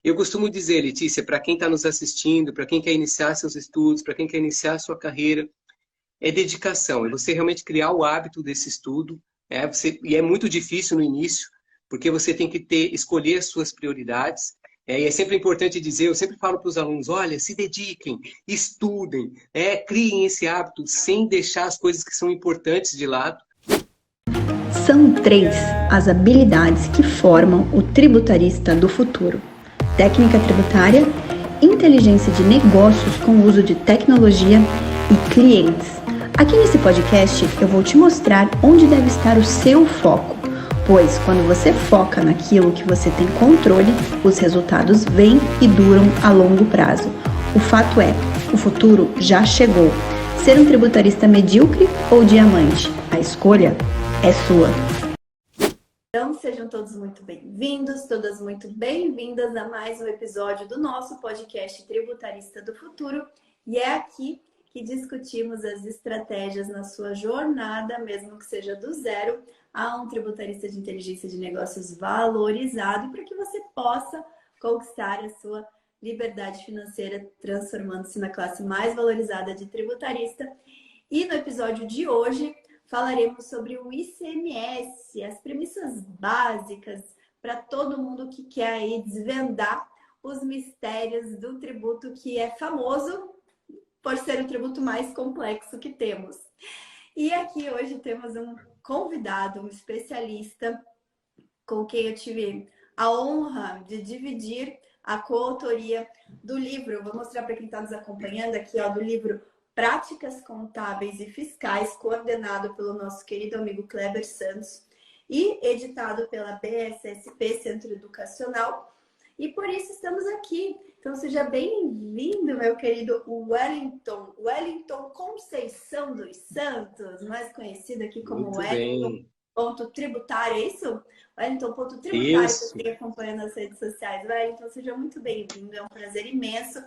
Eu costumo dizer, Letícia, para quem está nos assistindo, para quem quer iniciar seus estudos, para quem quer iniciar sua carreira, é dedicação, é você realmente criar o hábito desse estudo, e é muito difícil no início, porque você tem que escolher as suas prioridades, e é sempre importante dizer, eu sempre falo para os alunos, olha, se dediquem, estudem, criem esse hábito sem deixar as coisas que são importantes de lado. São 3 as habilidades que formam o tributarista do futuro: técnica tributária, inteligência de negócios com o uso de tecnologia e clientes. Aqui nesse podcast eu vou te mostrar onde deve estar o seu foco, pois quando você foca naquilo que você tem controle, os resultados vêm e duram a longo prazo. O fato é, o futuro já chegou. Ser um tributarista medíocre ou diamante? A escolha é sua. Então, sejam todos muito bem-vindos, todas muito bem-vindas a mais um episódio do nosso podcast Tributarista do Futuro. E é aqui que discutimos as estratégias na sua jornada, mesmo que seja do zero, a um tributarista de inteligência de negócios valorizado, para que você possa conquistar a sua liberdade financeira, transformando-se na classe mais valorizada de tributarista. E no episódio de hoje, falaremos sobre o ICMS, as premissas básicas para todo mundo que quer aí desvendar os mistérios do tributo, que é famoso por ser o tributo mais complexo que temos. E aqui hoje temos um convidado, um especialista, com quem eu tive a honra de dividir a coautoria do livro. Vou mostrar para quem está nos acompanhando aqui, ó, do livro Práticas Contábeis e Fiscais, coordenado pelo nosso querido amigo Kleber Santos e editado pela BSSP, Centro Educacional. E por isso estamos aqui. Então seja bem-vindo, meu querido Wellington Conceição dos Santos, mais conhecido aqui como Muito Wellington bem. Ponto Tributário, é isso? Wellington Ponto Tributário, que Isso. você tem acompanhando nas redes sociais. Wellington, seja muito bem-vindo, é um prazer imenso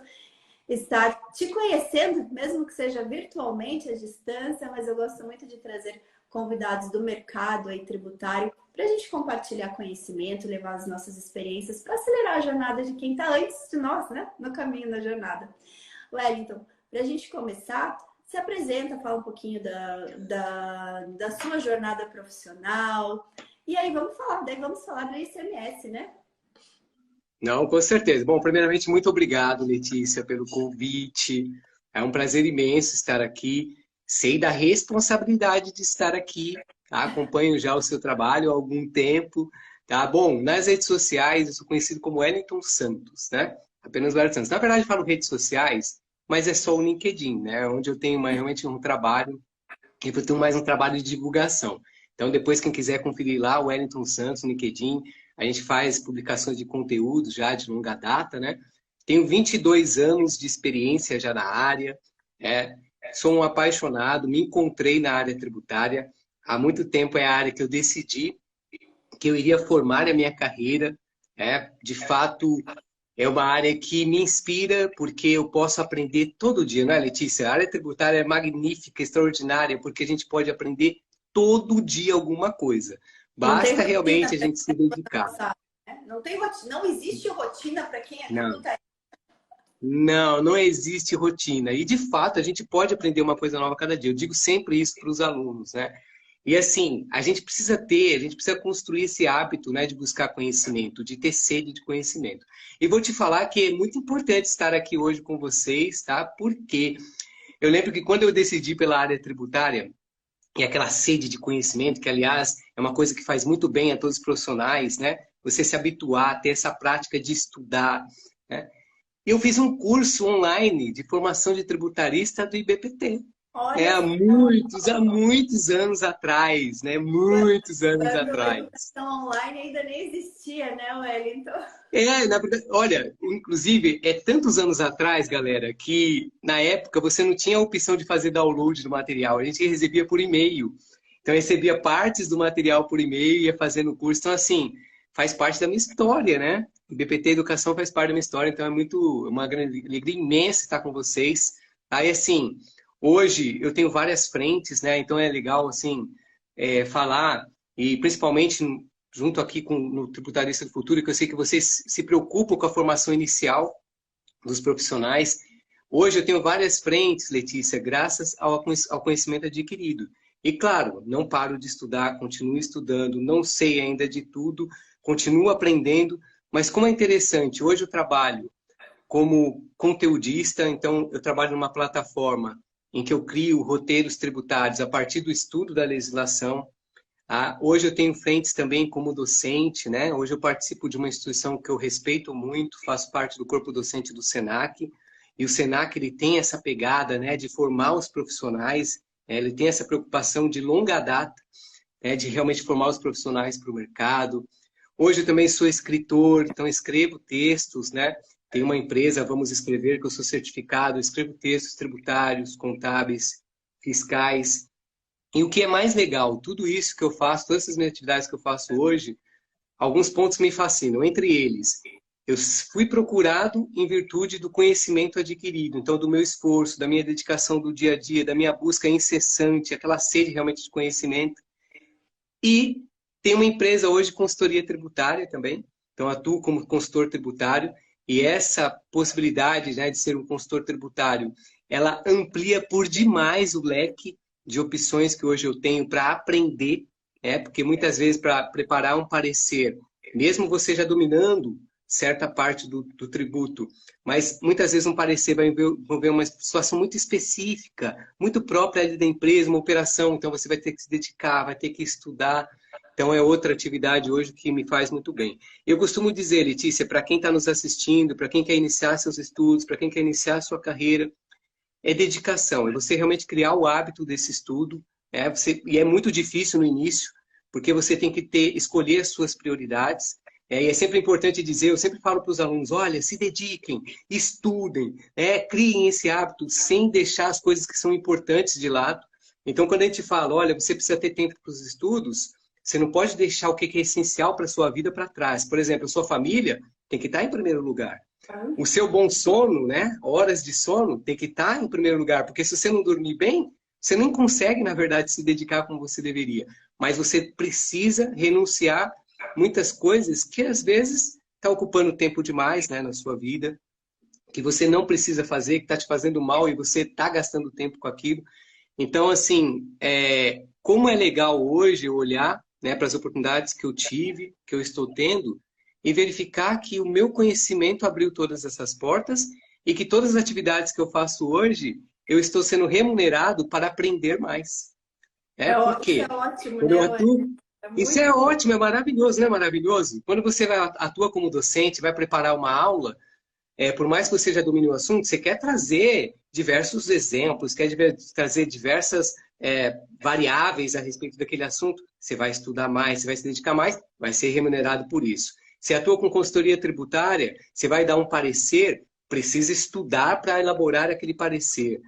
estar te conhecendo, mesmo que seja virtualmente à distância, mas eu gosto muito de trazer convidados do mercado aí tributário para a gente compartilhar conhecimento, levar as nossas experiências para acelerar a jornada de quem está antes de nós, né? No caminho da jornada. Wellington, para a gente começar, se apresenta, fala um pouquinho da sua jornada profissional e aí vamos falar do ICMS, né? Não, com certeza. Bom, primeiramente, muito obrigado, Letícia, pelo convite. É um prazer imenso estar aqui. Sei da responsabilidade de estar aqui, tá? Acompanho já o seu trabalho há algum tempo, tá? Bom, nas redes sociais eu sou conhecido como Wellington Santos, né? Apenas Wellington Santos. Na verdade, eu falo redes sociais, mas é só o LinkedIn, né? Onde eu tenho realmente um trabalho, e eu tenho mais um trabalho de divulgação. Então, depois, quem quiser conferir lá, o Wellington Santos, no LinkedIn, a gente faz publicações de conteúdo já de longa data, né? Tenho 22 anos de experiência já na área, né? Sou um apaixonado, me encontrei na área tributária. Há muito tempo é a área que eu decidi que eu iria formar a minha carreira. De fato, é uma área que me inspira porque eu posso aprender todo dia, não é, Letícia? A área tributária é magnífica, extraordinária, porque a gente pode aprender todo dia alguma coisa. Não tem Basta rotina realmente a para gente se dedicar. passar, né? Não tem rotina, não existe rotina para quem é Não, tributarista. não existe rotina. E, de fato, a gente pode aprender uma coisa nova cada dia. Eu digo sempre isso para os alunos, né? E, assim, a gente precisa construir esse hábito, né, de buscar conhecimento, de ter sede de conhecimento. E vou te falar que é muito importante estar aqui hoje com vocês, tá? Porque eu lembro que quando eu decidi pela área tributária, e aquela sede de conhecimento, que, aliás, é uma coisa que faz muito bem a todos os profissionais, né? Você se habituar, ter essa prática de estudar, né? Eu fiz um curso online de formação de tributarista do IBPT. Olha Há muitos anos atrás, né? Muitos anos quando a atrás. educação online ainda nem existia, né, Wellington? Na verdade, olha, inclusive, é tantos anos atrás, galera, que na época você não tinha a opção de fazer download do material, a gente recebia por e-mail. Então, eu recebia partes do material por e-mail e ia fazendo o curso. Então, assim, faz parte da minha história, né? O BPT Educação faz parte da minha história, então uma grande alegria imensa estar com vocês. Aí, assim, hoje eu tenho várias frentes, né? Então é legal, assim, falar, e principalmente junto aqui no Tributarista do Futuro, que eu sei que vocês se preocupam com a formação inicial dos profissionais. Hoje eu tenho várias frentes, Letícia, graças ao conhecimento adquirido. E claro, não paro de estudar, continuo estudando, não sei ainda de tudo, continuo aprendendo, mas como é interessante, hoje eu trabalho como conteudista, então eu trabalho numa plataforma em que eu crio roteiros tributários a partir do estudo da legislação. Hoje eu tenho frentes também como docente, né? Hoje eu participo de uma instituição que eu respeito muito, faço parte do corpo docente do Senac, e o Senac ele tem essa pegada, né, de formar os profissionais, ele tem essa preocupação de longa data, né, de realmente formar os profissionais para o mercado. Hoje eu também sou escritor, então escrevo textos, né? Tem uma empresa, Vamos Escrever, que eu sou certificado, escrevo textos tributários, contábeis, fiscais. E o que é mais legal, tudo isso que eu faço, todas essas minhas atividades que eu faço hoje, alguns pontos me fascinam. Entre eles, eu fui procurado em virtude do conhecimento adquirido, então do meu esforço, da minha dedicação do dia a dia, da minha busca incessante, aquela sede realmente de conhecimento. E tem uma empresa hoje, consultoria tributária também, então atuo como consultor tributário, e essa possibilidade, né, de ser um consultor tributário, ela amplia por demais o leque de opções que hoje eu tenho para aprender, né? Porque muitas vezes para preparar um parecer, mesmo você já dominando certa parte do tributo, mas muitas vezes um parecer vai envolver uma situação muito específica, muito própria ali da empresa, uma operação, então você vai ter que se dedicar, vai ter que estudar. Então é outra atividade hoje que me faz muito bem. Eu costumo dizer, Letícia, para quem está nos assistindo, para quem quer iniciar seus estudos, para quem quer iniciar sua carreira, é dedicação, é você realmente criar o hábito desse estudo, né? E é muito difícil no início, porque você tem que escolher as suas prioridades. E é sempre importante dizer, eu sempre falo para os alunos, olha, se dediquem, estudem, criem esse hábito sem deixar as coisas que são importantes de lado. Então, quando a gente fala, olha, você precisa ter tempo para os estudos, você não pode deixar o que é essencial para a sua vida para trás. Por exemplo, a sua família tem que estar em primeiro lugar. O seu bom sono, né? Horas de sono, tem que estar em primeiro lugar, porque se você não dormir bem, você nem consegue, na verdade, se dedicar como você deveria. Mas você precisa renunciar muitas coisas que, às vezes, está ocupando tempo demais, né, na sua vida, que você não precisa fazer, que está te fazendo mal e você está gastando tempo com aquilo. Então, assim, como é legal hoje eu olhar, né, para as oportunidades que eu tive, que eu estou tendo, e verificar que o meu conhecimento abriu todas essas portas e que todas as atividades que eu faço hoje, eu estou sendo remunerado para aprender mais. Por Isso quê? é ótimo, Quando eu né? atuo, É isso muito é bom. ótimo, é maravilhoso, não é maravilhoso? Quando você atua como docente, vai preparar uma aula, por mais que você já domine o assunto, você quer trazer diversos exemplos, quer trazer diversas variáveis a respeito daquele assunto, você vai estudar mais, você vai se dedicar mais, vai ser remunerado por isso. Se atua com consultoria tributária, você vai dar um parecer, precisa estudar para elaborar aquele parecer.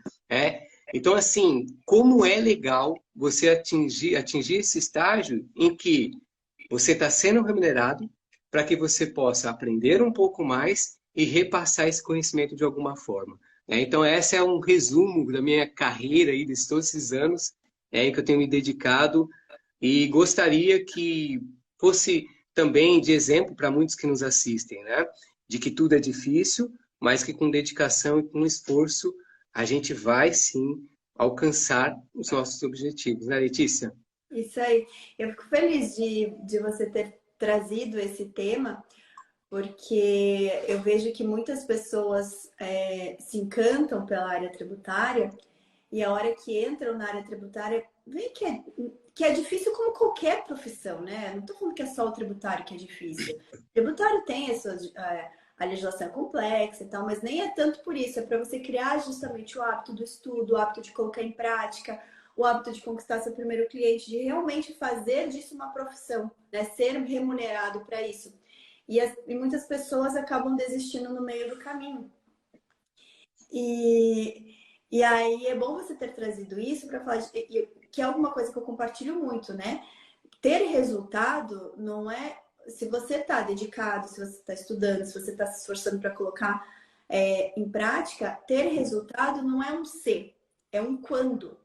Então, assim, como é legal você atingir esse estágio em que você está sendo remunerado para que você possa aprender um pouco mais e repassar esse conhecimento de alguma forma. Então, esse é um resumo da minha carreira aí, de todos esses anos em que eu tenho me dedicado e gostaria que fosse também de exemplo para muitos que nos assistem, né? De que tudo é difícil, mas que com dedicação e com esforço a gente vai sim alcançar os nossos objetivos, né, Letícia? Isso aí. Eu fico feliz de você ter trazido esse tema, porque eu vejo que muitas pessoas se encantam pela área tributária e a hora que entram na área tributária, vê que é difícil como qualquer profissão, né? Não estou falando que é só o tributário que é difícil. O tributário tem a legislação complexa e tal, mas nem é tanto por isso. É para você criar justamente o hábito do estudo, o hábito de colocar em prática, o hábito de conquistar seu primeiro cliente, de realmente fazer disso uma profissão, né? Ser remunerado para isso. E muitas pessoas acabam desistindo no meio do caminho. E aí é bom você ter trazido isso para falar que é alguma coisa que eu compartilho muito, né? Ter resultado não é se você está dedicado, se você está estudando, se você está se esforçando para colocar em prática, ter resultado não é um se, é um quando.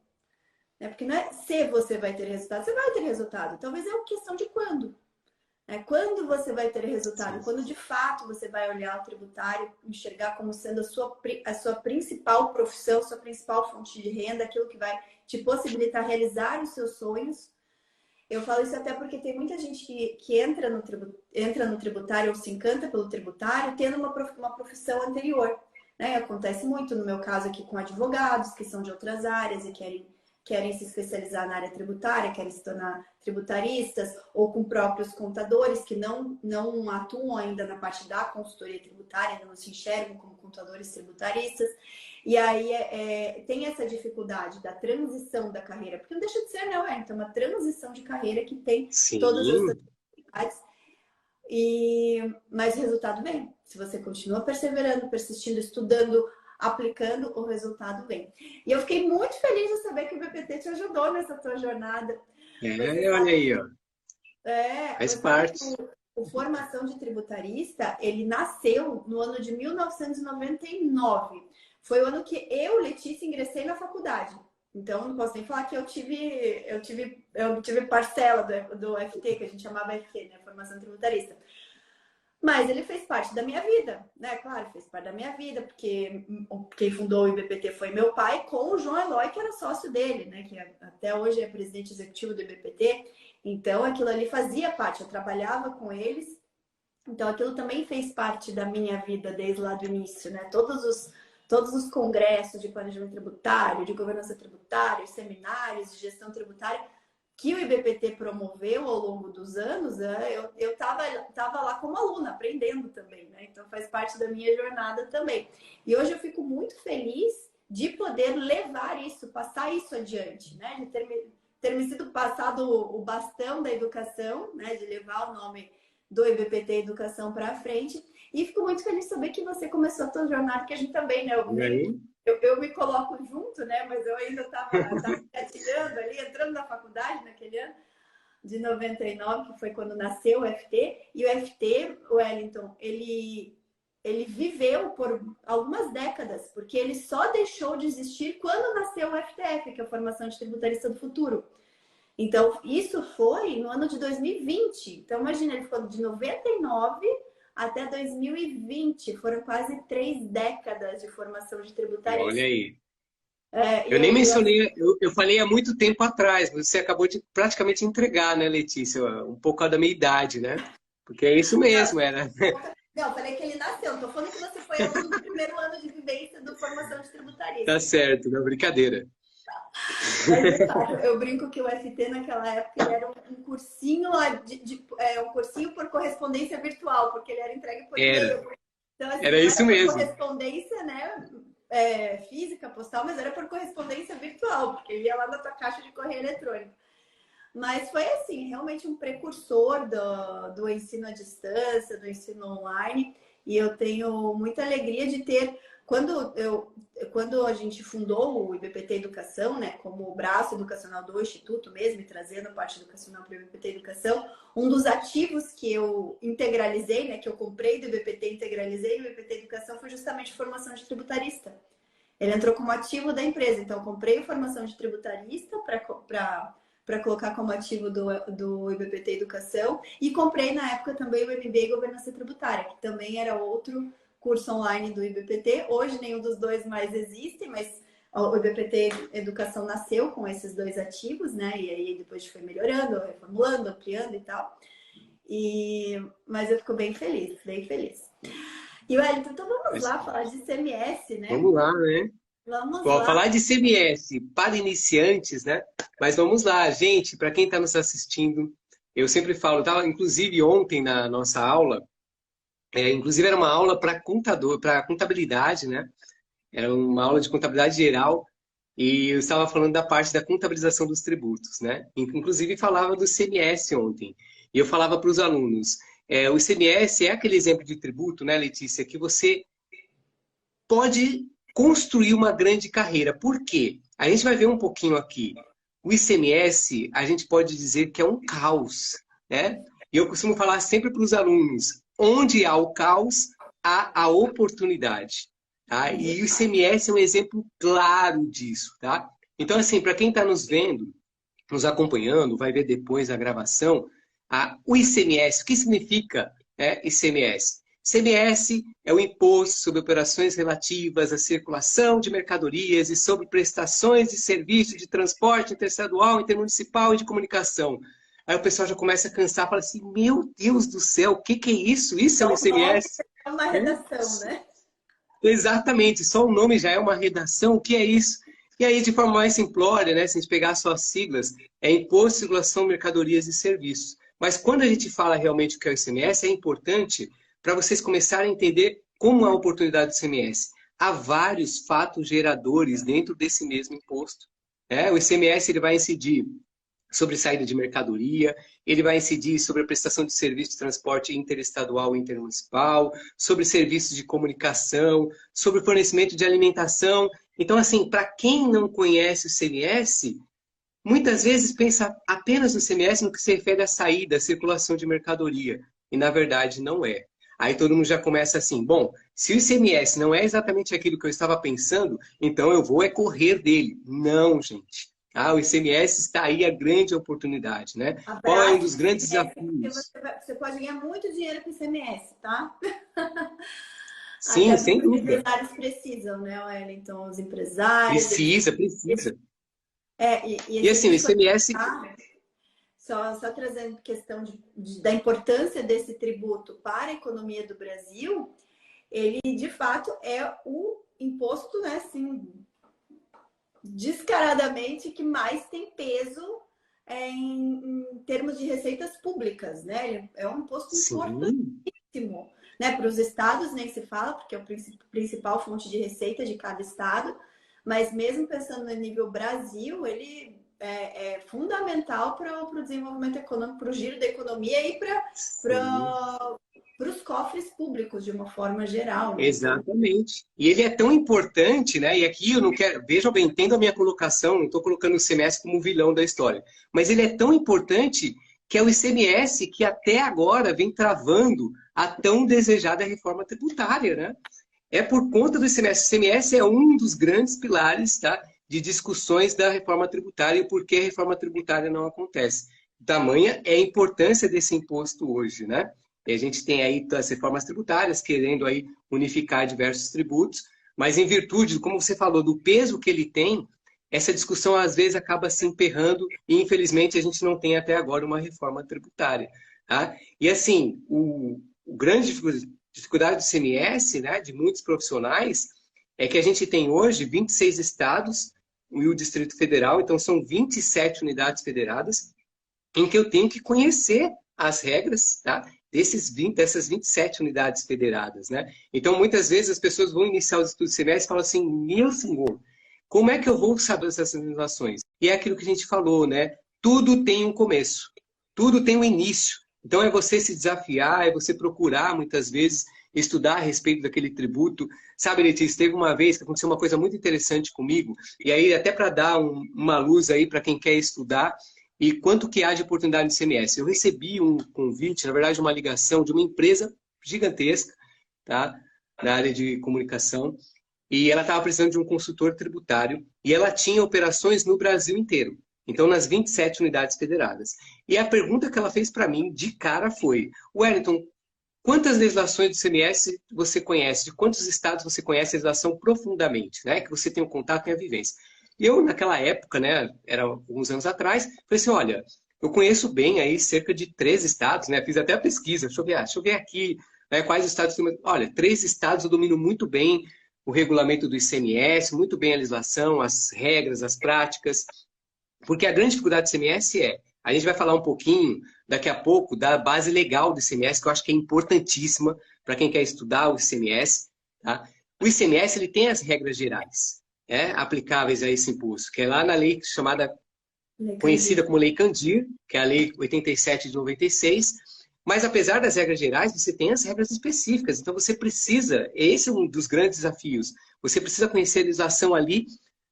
Né? Porque não é se você vai ter resultado, você vai ter resultado. Talvez é uma questão de quando. Quando você vai ter resultado? Sim. Quando de fato você vai olhar o tributário, enxergar como sendo a sua principal profissão, sua principal fonte de renda, aquilo que vai te possibilitar realizar os seus sonhos. Eu falo isso até porque tem muita gente que entra no tributário ou se encanta pelo tributário tendo uma profissão anterior. Né? Acontece muito, no meu caso aqui, com advogados que são de outras áreas e querem se especializar na área tributária, querem se tornar tributaristas, ou com próprios contadores que não atuam ainda na parte da consultoria tributária, ainda não se enxergam como contadores tributaristas. E aí tem essa dificuldade da transição da carreira, porque não deixa de ser, né, Wellington? Uma transição de carreira que tem todas essas Sim. dificuldades. Mas o resultado vem. Se você continua perseverando, persistindo, estudando, aplicando, o resultado vem. E eu fiquei muito feliz de saber que o BPT te ajudou nessa tua jornada. Você Olha sabe, aí, ó. Faz você sabe que parte. o Formação de Tributarista, ele nasceu no ano de 1999. Foi o ano que eu, Letícia, ingressei na faculdade. Então, não posso nem falar que eu tive parcela do FT, que a gente chamava FT, né? Formação Tributarista. Mas ele fez parte da minha vida, né? Claro, fez parte da minha vida, porque quem fundou o IBPT foi meu pai, com o João Eloy, que era sócio dele, né? Que até hoje é presidente executivo do IBPT. Então, aquilo ali fazia parte, eu trabalhava com eles. Então, aquilo também fez parte da minha vida desde lá do início, né? Todos os congressos de planejamento tributário, de governança tributária, seminários de gestão tributária, que o IBPT promoveu ao longo dos anos, eu tava lá como aluna, aprendendo também, né? Então faz parte da minha jornada também. E hoje eu fico muito feliz de poder levar isso, passar isso adiante, né? De ter me sido passado o bastão da educação, né? De levar o nome do IBPT Educação para frente. E fico muito feliz de saber que você começou a sua jornada, que a gente também, né? E aí? Eu me coloco junto, né? Mas eu ainda estava engatilhando ali, entrando na faculdade naquele ano de 99, que foi quando nasceu o FT. E o FT, o Wellington, ele viveu por algumas décadas, porque ele só deixou de existir quando nasceu o FTF, que é a Formação de Tributarista do Futuro. Então, isso foi no ano de 2020. Então, imagina, ele ficou de 99 até 2020. Foram quase 3 décadas de formação de Olha tributarista. aí. Eu nem mencionei, eu falei há muito tempo atrás, mas você acabou de praticamente entregar, né, Letícia? Um pouco da minha idade, né? Porque é isso mesmo, era. Não, eu falei que ele nasceu. Não tô falando que você foi aluno do primeiro ano de vivência do formação de tributarista. Tá certo, não, brincadeira. Mas, eu brinco que o FT naquela época ele era um cursinho, um cursinho por correspondência virtual, porque ele era entregue por e-mail. Então, assim, Era não isso era por mesmo. correspondência, né? Física, postal, mas era por correspondência virtual, porque ele ia lá na tua caixa de correio eletrônico. Mas foi assim, realmente um precursor do ensino à distância, do ensino online, e eu tenho muita alegria de ter, quando a gente fundou o IBPT Educação, né, como o braço educacional do Instituto mesmo, e trazendo a parte educacional para o IBPT Educação, um dos ativos que eu integralizei, né, que eu comprei do IBPT, integralizei no IBPT Educação, foi justamente formação de tributarista. Ele entrou como ativo da empresa, então eu comprei a formação de tributarista para colocar como ativo do IBPT Educação e comprei na época também o MBA Governança Tributária, que também era outro curso online do IBPT. Hoje nenhum dos dois mais existe, mas o IBPT Educação nasceu com esses dois ativos, né? E aí depois foi melhorando, reformulando, ampliando e tal. Mas eu fico bem feliz, bem feliz. E Wellington, então vamos lá falar de CMS, né? Vamos lá, né? Vamos Vou lá. falar de CMS para iniciantes, né? Mas vamos lá, gente, para quem está nos assistindo, eu sempre falo, tava, inclusive ontem na nossa aula, inclusive era uma aula para contabilidade, né? Era uma aula de contabilidade geral e eu estava falando da parte da contabilização dos tributos, né? Inclusive falava do CMS ontem. E eu falava para os alunos, o ICMS é aquele exemplo de tributo, né, Letícia, que você pode construir uma grande carreira. Por quê? A gente vai ver um pouquinho aqui. O ICMS, a gente pode dizer que é um caos, né? E eu costumo falar sempre para os alunos, onde há o caos, há a oportunidade. Tá? E o ICMS é um exemplo claro disso. Tá? Então, assim, para quem está nos vendo, nos acompanhando, vai ver depois a gravação, O ICMS, o que significa ICMS? ICMS é o Imposto sobre Operações Relativas à Circulação de Mercadorias e sobre prestações de serviço de transporte interestadual, intermunicipal e de comunicação. Aí o pessoal já começa a cansar, fala assim, meu Deus do céu, o que é isso? Isso é um ICMS? É uma redação, né? Exatamente, só o nome já é uma redação, o que é isso? E aí, de forma mais simplória, né, se a gente pegar só as siglas, é Imposto de Circulação, Mercadorias e Serviços. Mas quando a gente fala realmente o que é o ICMS, é importante para vocês começarem a entender como é a oportunidade do ICMS. Há vários fatos geradores dentro desse mesmo imposto. O ICMS ele vai incidir sobre saída de mercadoria, ele vai incidir sobre a prestação de serviço de transporte interestadual e intermunicipal, sobre serviços de comunicação, sobre fornecimento de alimentação. Então, assim, para quem não conhece o ICMS, muitas vezes pensa apenas no ICMS no que se refere à saída, à circulação de mercadoria. E, na verdade, não é. Aí todo mundo já começa assim, bom, se o ICMS não é exatamente aquilo que eu estava pensando, então eu vou correr dele. Não, gente. O ICMS está aí a grande oportunidade, né? Qual é um dos grandes desafios? Você pode ganhar muito dinheiro com o ICMS, tá? Sim, sem dúvida. Os empresários precisam, né, Wellington? Os empresários... Precisa. E assim, o ICMS... Só trazendo questão da importância desse tributo para a economia do Brasil, ele, de fato, é o imposto, né, assim, descaradamente que mais tem peso em termos de receitas públicas, né? Ele é um imposto importantíssimo, né? Para os estados nem se fala, porque é a principal fonte de receita de cada estado, mas mesmo pensando no nível Brasil, ele é fundamental para o desenvolvimento econômico, para o giro da economia e para os cofres públicos, de uma forma geral. Né? Exatamente. E ele é tão importante, né? E aqui eu não quero... Vejam bem, entendo a minha colocação, não estou colocando o ICMS como vilão da história. Mas ele é tão importante que é o ICMS que até agora vem travando a tão desejada reforma tributária, né? É por conta do ICMS. O ICMS é um dos grandes pilares, tá, de discussões da reforma tributária e por que a reforma tributária não acontece. Tamanha é a importância desse imposto hoje, né? E a gente tem aí as reformas tributárias querendo aí unificar diversos tributos, mas em virtude, como você falou, do peso que ele tem, essa discussão às vezes acaba se emperrando e infelizmente a gente não tem até agora uma reforma tributária. Tá? E assim, o grande dificuldade do ICMS, né, de muitos profissionais, é que a gente tem hoje 26 estados e o Distrito Federal, então são 27 unidades federadas, em que eu tenho que conhecer as regras, tá? Dessas 27 unidades federadas, né? Então, muitas vezes, as pessoas vão iniciar os estudos de ICMS e falam assim, meu senhor, como é que eu vou saber essas legislações? E é aquilo que a gente falou, né? Tudo tem um começo, tudo tem um início. Então, é você se desafiar, é você procurar, muitas vezes, estudar a respeito daquele tributo. Sabe, Letícia, teve uma vez que aconteceu uma coisa muito interessante comigo, e aí até para dar uma luz aí para quem quer estudar, e quanto que há de oportunidade no ICMS. Eu recebi um convite, na verdade uma ligação de uma empresa gigantesca, tá? Na área de comunicação, e ela estava precisando de um consultor tributário, e ela tinha operações no Brasil inteiro. Então, nas 27 unidades federadas. E a pergunta que ela fez para mim, de cara, foi: Wellington, quantas legislações do ICMS você conhece? De quantos estados você conhece a legislação profundamente? Né? Que você tem um contato e a vivência. E eu, naquela época, né, era alguns anos atrás, falei assim, olha, eu conheço bem aí cerca de 3 estados, né? Fiz até a pesquisa, deixa eu ver aqui, né, quais estados... Olha, 3 estados eu domino muito bem o regulamento do ICMS, muito bem a legislação, as regras, as práticas. Porque a grande dificuldade do ICMS a gente vai falar um pouquinho daqui a pouco da base legal do ICMS, que eu acho que é importantíssima para quem quer estudar o ICMS. Tá? O ICMS ele tem as regras gerais aplicáveis a esse imposto, que é lá na lei chamada, conhecida como Lei Candir, que é a Lei 87 de 96. Mas apesar das regras gerais, você tem as regras específicas. Então você precisa, esse é um dos grandes desafios, você precisa conhecer a legislação ali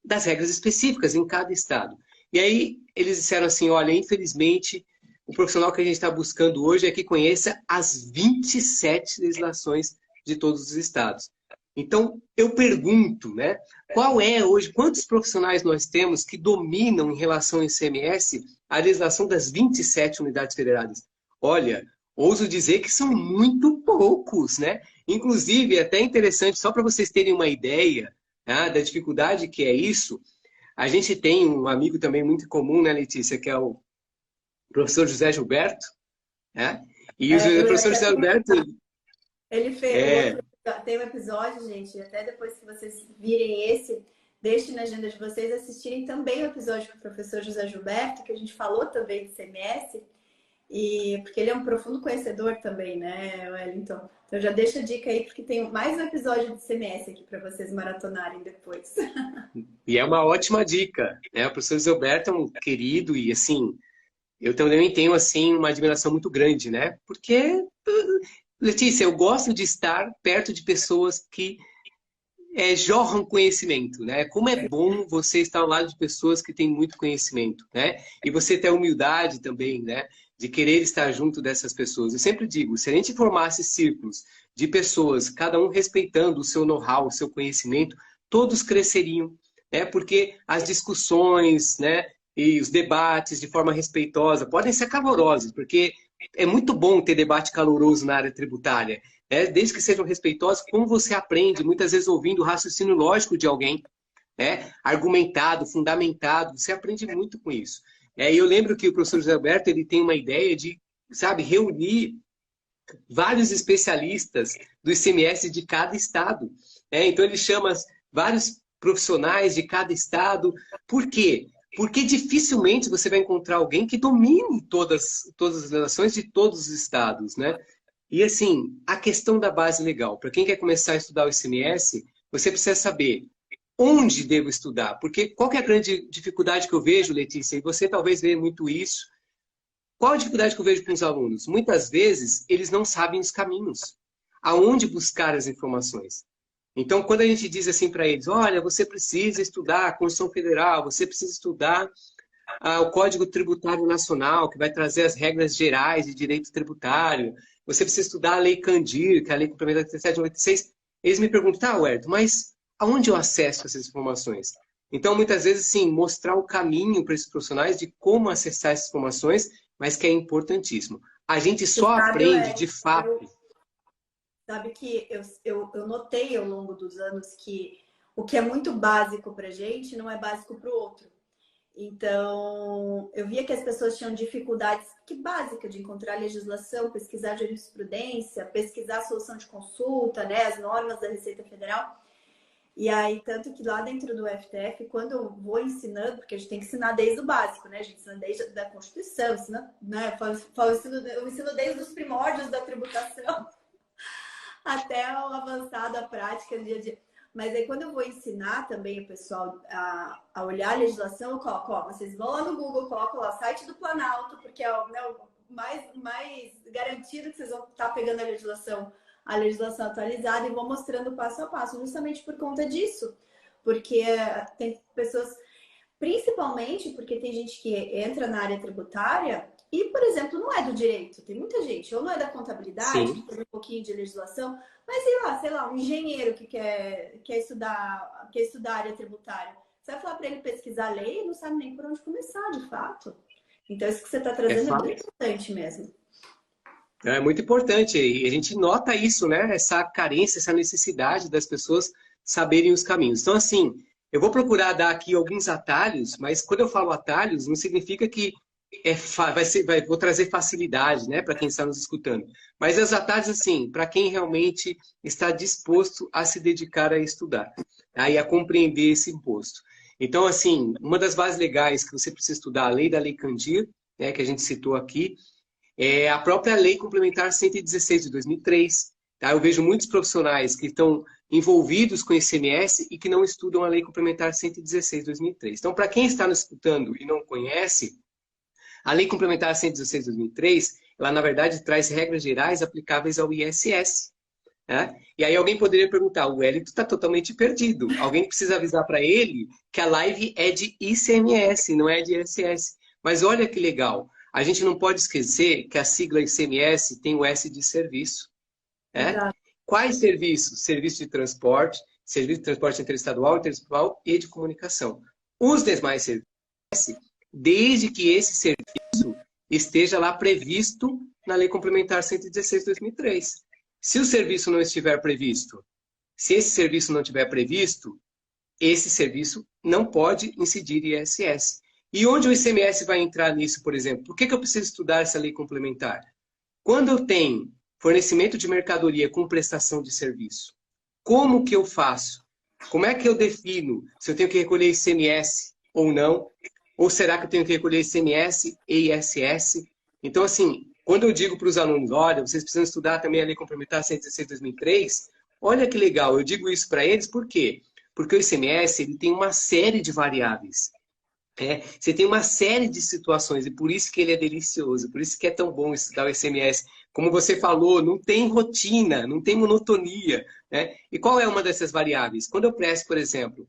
das regras específicas em cada estado. E aí eles disseram assim, olha, infelizmente, o profissional que a gente está buscando hoje é que conheça as 27 legislações de todos os estados. Então, eu pergunto, né, qual é hoje, quantos profissionais nós temos que dominam em relação ao ICMS a legislação das 27 unidades federadas? Olha, ouso dizer que são muito poucos, né? Inclusive, é até interessante, só para vocês terem uma ideia, né, da dificuldade que é isso, a gente tem um amigo também muito comum, né, Letícia, que é o professor José Gilberto, né? E o Eu ia professor até José Gilberto, comentar. Ele fez o é, outro, tem um episódio, gente, até depois que vocês virem esse, deixe na agenda de vocês assistirem também o episódio com o professor José Gilberto, que a gente falou também de CMS, e porque ele é um profundo conhecedor também, né, Wellington? Então já deixa a dica aí, porque tem mais um episódio de CMS aqui para vocês maratonarem depois. e é uma ótima dica, né? O professor José Gilberto é um querido e, assim, eu também tenho, assim, uma admiração muito grande, né? Porque, Letícia, eu gosto de estar perto de pessoas que jorram conhecimento, né? Como é bom você estar ao lado de pessoas que têm muito conhecimento, né? E você ter a humildade também, né? De querer estar junto dessas pessoas. Eu sempre digo, se a gente formasse círculos de pessoas, cada um respeitando o seu know-how, o seu conhecimento, todos cresceriam, né? Porque as discussões, né? E os debates de forma respeitosa podem ser calorosos, porque é muito bom ter debate caloroso na área tributária, né? Desde que sejam respeitosos, como você aprende, muitas vezes ouvindo o raciocínio lógico de alguém, né? Argumentado, fundamentado, você aprende muito com isso. E eu lembro que o professor José Alberto, ele tem uma ideia de, sabe, reunir vários especialistas do ICMS de cada estado. Então ele chama vários profissionais de cada estado. Por quê? Porque dificilmente você vai encontrar alguém que domine todas as relações de todos os estados, né? E assim, a questão da base legal. Para quem quer começar a estudar o ICMS, você precisa saber onde devo estudar. Porque qual que é a grande dificuldade que eu vejo, Letícia? E você talvez veja muito isso. Qual a dificuldade que eu vejo com os alunos? Muitas vezes, eles não sabem os caminhos. Aonde buscar as informações. Então, quando a gente diz assim para eles, olha, você precisa estudar a Constituição Federal, você precisa estudar o Código Tributário Nacional, que vai trazer as regras gerais de direito tributário. Você precisa estudar a Lei Candir, que é a Lei Complementar 3796. Eles me perguntam, tá, Huerto, mas aonde eu acesso essas informações? Então, muitas vezes, sim, mostrar o caminho para esses profissionais de como acessar essas informações, mas que é importantíssimo. A gente Você só sabe, aprende, de fato... Sabe que eu notei ao longo dos anos que o que é muito básico para gente não é básico para o outro. Então, eu via que as pessoas tinham dificuldades básicas de encontrar legislação, pesquisar jurisprudência, pesquisar a solução de consulta, né, as normas da Receita Federal. E aí, tanto que lá dentro do FTF, quando eu vou ensinando, porque a gente tem que ensinar desde o básico, né? A gente ensina desde a Constituição, ensina, né? Eu ensino desde os primórdios da tributação até o avançado, a prática do dia a dia. Mas aí quando eu vou ensinar também o pessoal a olhar a legislação, eu coloco, ó, vocês vão lá no Google, colocam lá o site do Planalto, porque é o, né, o mais garantido que vocês vão estar pegando a legislação atualizada, e vou mostrando passo a passo, justamente por conta disso. Porque tem pessoas, principalmente porque tem gente que entra na área tributária e, por exemplo, não é do direito. Tem muita gente, ou não é da contabilidade, que tem um pouquinho de legislação, mas sei lá, um engenheiro que quer estudar a área tributária. Você vai falar para ele pesquisar a lei e não sabe nem por onde começar, de fato. Então, isso que você está trazendo é muito importante mesmo. É muito importante. E a gente nota isso, né? Essa carência, essa necessidade das pessoas saberem os caminhos. Então, assim, eu vou procurar dar aqui alguns atalhos, mas quando eu falo atalhos, não significa que vou trazer facilidade, né, para quem está nos escutando. Mas os atalhos, assim, para quem realmente está disposto a se dedicar a estudar, aí a compreender esse imposto. Então, assim, uma das bases legais que você precisa estudar, além da Lei Candir, né, que a gente citou aqui, é a própria Lei Complementar 116 de 2003. Tá? Eu vejo muitos profissionais que estão envolvidos com ICMS e que não estudam a Lei Complementar 116 de 2003. Então, para quem está nos escutando e não conhece, a Lei Complementar 116 de 2003, ela, na verdade, traz regras gerais aplicáveis ao ISS. Né? E aí alguém poderia perguntar, o Wellington está totalmente perdido. Alguém precisa avisar para ele que a live é de ICMS, não é de ISS. Mas olha que legal. A gente não pode esquecer que a sigla ICMS tem o S de serviço. Né? Quais serviços? Serviço de transporte interestadual, interestadual e de comunicação. Os demais serviços, desde que esse serviço esteja lá previsto na Lei Complementar 116 de 2003. Se o serviço não estiver previsto, se esse serviço não estiver previsto, esse serviço não pode incidir ISS. E onde o ICMS vai entrar nisso, por exemplo? Por que eu preciso estudar essa lei complementar? Quando eu tenho fornecimento de mercadoria com prestação de serviço, como que eu faço? Como é que eu defino se eu tenho que recolher ICMS ou não? Ou será que eu tenho que recolher ICMS e ISS? Então, assim, quando eu digo para os alunos, olha, vocês precisam estudar também a Lei Complementar 116 de 2003, olha que legal, eu digo isso para eles, por quê? Porque o ICMS ele tem uma série de variáveis. Você tem uma série de situações e por isso que ele é delicioso, por isso que é tão bom estudar o ICMS. Como você falou, não tem rotina, não tem monotonia. Né? E qual é uma dessas variáveis? Quando eu presto, por exemplo,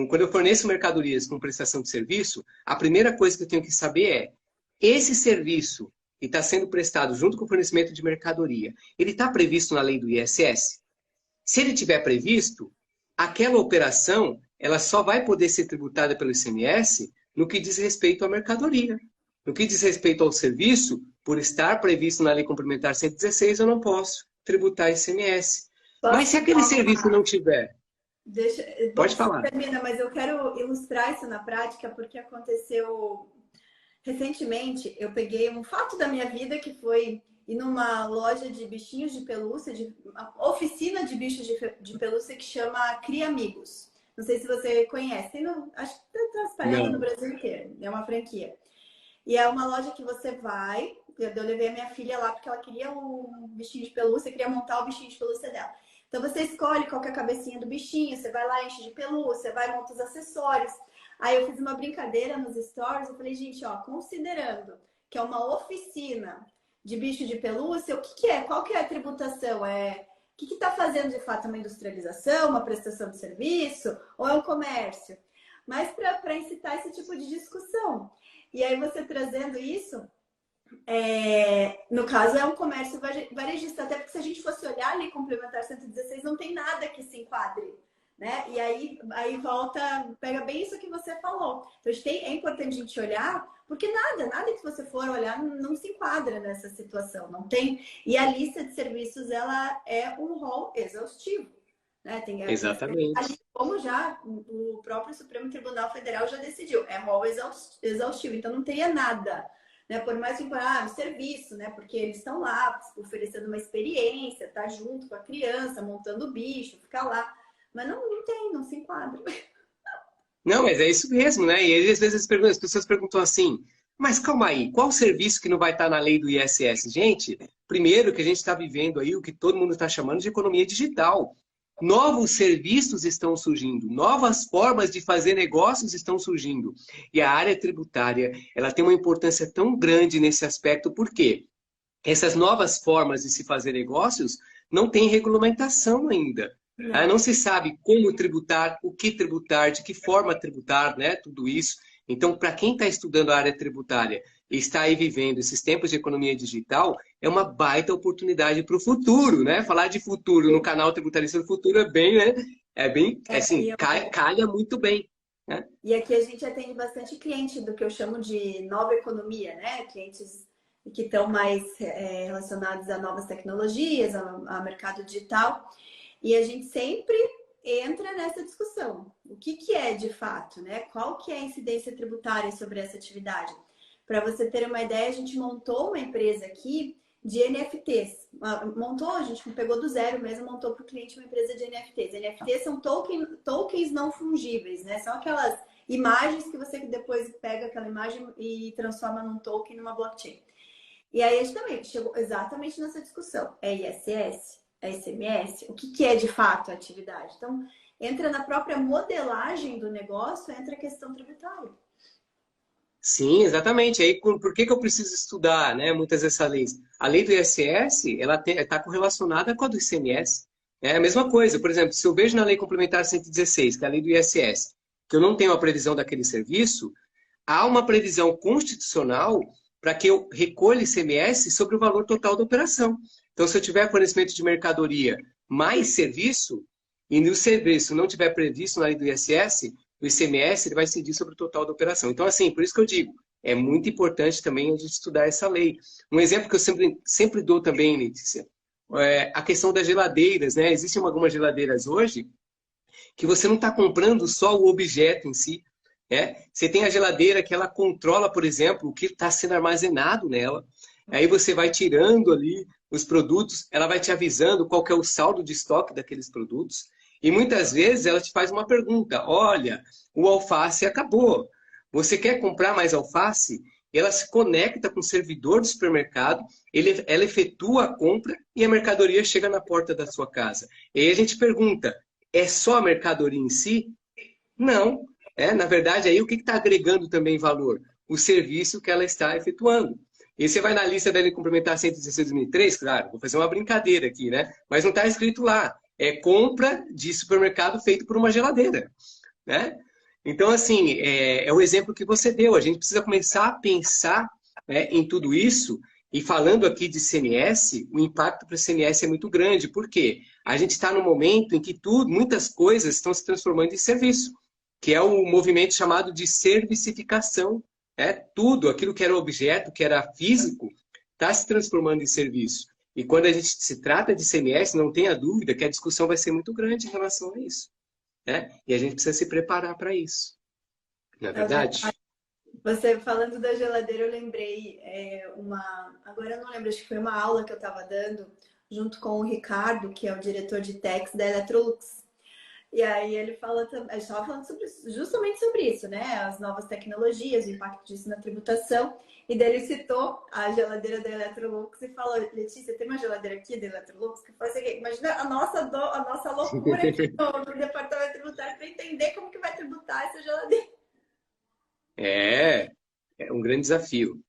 quando eu forneço mercadorias com prestação de serviço, a primeira coisa que eu tenho que saber é esse serviço que está sendo prestado junto com o fornecimento de mercadoria, ele está previsto na lei do ISS? Se ele tiver previsto, aquela operação ela só vai poder ser tributada pelo ICMS no que diz respeito à mercadoria. No que diz respeito ao serviço, por estar previsto na Lei Complementar 116, eu não posso tributar ICMS. Mas se aquele serviço não tiver... Pode falar. Termina, mas eu quero ilustrar isso na prática, porque aconteceu... Recentemente, eu peguei um fato da minha vida que foi ir numa loja de bichinhos de pelúcia, uma oficina de bichos de pelúcia que chama Cria Amigos. Não sei se você conhece, acho que está espalhado no Brasil inteiro, é uma franquia. E é uma loja que você vai, eu levei a minha filha lá porque ela queria um bichinho de pelúcia, queria montar o bichinho de pelúcia dela. Então você escolhe qual que é a cabecinha do bichinho, você vai lá, enche de pelúcia, vai, monta os acessórios. Aí eu fiz uma brincadeira nos stories, eu falei, gente, ó, considerando que é uma oficina de bicho de pelúcia, o que é? Qual que é a tributação? O que está fazendo de fato uma industrialização, uma prestação de serviço ou é um comércio? Mas para incitar esse tipo de discussão. E aí você trazendo isso, no caso é um comércio varejista, até porque se a gente fosse olhar a Lei Complementar 116, não tem nada que se enquadre. Né? E aí pega bem isso que você falou. Então, é importante a gente olhar, porque nada que você for olhar não se enquadra nessa situação, não tem. E a lista de serviços, ela é um rol exaustivo. Né? Exatamente. Como já o próprio Supremo Tribunal Federal já decidiu, é rol exaustivo, então não teria nada. Né? Por mais que um serviço, né? Porque eles estão lá oferecendo uma experiência, tá junto com a criança, montando o bicho, ficar lá. Mas não se enquadra. Não, mas é isso mesmo, né? E aí, às vezes as pessoas perguntam assim, mas calma aí, qual serviço que não vai estar na lei do ISS? Gente, primeiro que a gente está vivendo aí o que todo mundo está chamando de economia digital. Novos serviços estão surgindo, novas formas de fazer negócios estão surgindo. E a área tributária, ela tem uma importância tão grande nesse aspecto, porque essas novas formas de se fazer negócios não têm regulamentação ainda. Não se sabe como tributar, o que tributar, de que forma tributar, né? Tudo isso. Então, para quem está estudando a área tributária e está aí vivendo esses tempos de economia digital, é uma baita oportunidade para o futuro, né? Falar de futuro no canal Tributarista do Futuro é bem, né? Assim, calha muito bem. Né? E aqui a gente atende bastante cliente do que eu chamo de nova economia, né? Clientes que estão mais relacionados a novas tecnologias, a mercado digital. E a gente sempre entra nessa discussão. O que é de fato, né? Qual que é a incidência tributária sobre essa atividade? Para você ter uma ideia, a gente montou uma empresa aqui de NFTs. A gente pegou do zero mesmo, montou para o cliente uma empresa de NFTs. NFTs são tokens não fungíveis, né? São aquelas imagens que você depois pega aquela imagem e transforma num token, numa blockchain. E aí a gente também chegou exatamente nessa discussão. É ISS? É ICMS? O que é de fato a atividade? Então, entra na própria modelagem do negócio, entra a questão tributária. Sim, exatamente. Aí, por que eu preciso estudar, né, muitas dessas leis? A lei do ISS, ela está correlacionada com a do ICMS. É a mesma coisa. Por exemplo, se eu vejo na Lei Complementar 116, que é a lei do ISS, que eu não tenho a previsão daquele serviço, há uma previsão constitucional para que eu recolha ICMS sobre o valor total da operação. Então, se eu tiver fornecimento de mercadoria mais serviço, e no serviço não tiver previsto na lei do ISS, o ICMS ele vai incidir sobre o total da operação. Então, assim, por isso que eu digo, é muito importante também a gente estudar essa lei. Um exemplo que eu sempre dou também, Letícia, é a questão das geladeiras, né? Existem algumas geladeiras hoje que você não está comprando só o objeto em si, né? Você tem a geladeira que ela controla, por exemplo, o que está sendo armazenado nela. Aí você vai tirando ali os produtos, ela vai te avisando qual que é o saldo de estoque daqueles produtos. E muitas vezes ela te faz uma pergunta: olha, o alface acabou. Você quer comprar mais alface? Ela se conecta com o servidor do supermercado, ela efetua a compra e a mercadoria chega na porta da sua casa. E aí a gente pergunta: é só a mercadoria em si? Não. Na verdade, aí o que está agregando também valor? O serviço que ela está efetuando. E você vai na lista da Lei Complementar 116 de 2003, claro, vou fazer uma brincadeira aqui, né? Mas não está escrito lá. É compra de supermercado feito por uma geladeira, né? Então, assim, é o exemplo que você deu. A gente precisa começar a pensar, né, em tudo isso. E falando aqui de CMS, o impacto para o CMS é muito grande. Por quê? A gente está no momento em que muitas coisas estão se transformando em serviço, que é o movimento chamado de servicificação. Tudo, aquilo que era objeto, que era físico, está se transformando em serviço. E quando a gente se trata de CMS, não tenha dúvida que a discussão vai ser muito grande em relação a isso. E a gente precisa se preparar para isso. Não é verdade? Você falando da geladeira, eu lembrei agora eu não lembro, acho que foi uma aula que eu estava dando junto com o Ricardo, que é o diretor de techs da Electrolux. E aí ele fala também, a gente estava falando justamente sobre isso, né? As novas tecnologias, o impacto disso na tributação. E daí ele citou a geladeira da Electrolux e falou: Letícia, tem uma geladeira aqui da Electrolux que foi assim, imagina a nossa loucura aqui no departamento tributário para entender como que vai tributar essa geladeira. É um grande desafio,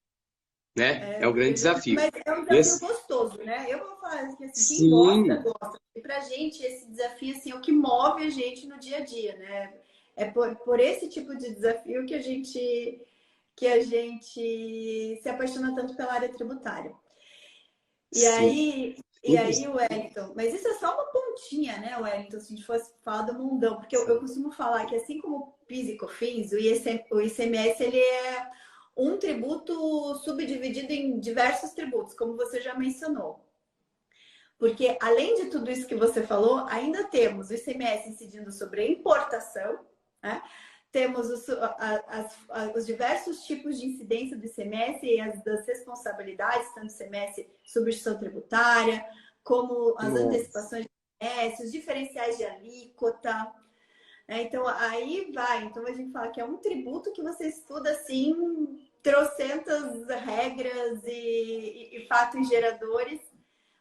né? É um grande desafio. Mas é um desafio gostoso, né? Eu vou falar que assim, quem gosta. E pra gente, esse desafio assim, é o que move a gente no dia a dia, né? É por esse tipo de desafio que a gente se apaixona tanto pela área tributária. E aí, Wellington, mas isso é só uma pontinha, né, Wellington, se a gente fosse falar do mundão, porque eu costumo falar que assim como o PIS e COFINS, o ICMS, ele é um tributo subdividido em diversos tributos, como você já mencionou. Porque, além de tudo isso que você falou, ainda temos o ICMS incidindo sobre a importação, né? Temos os diversos tipos de incidência do ICMS e das responsabilidades, tanto ICMS, substituição tributária, como as antecipações de ICMS, os diferenciais de alíquota. Então, aí vai. Então, a gente fala que é um tributo que você estuda, assim, trocentas regras e fatos geradores.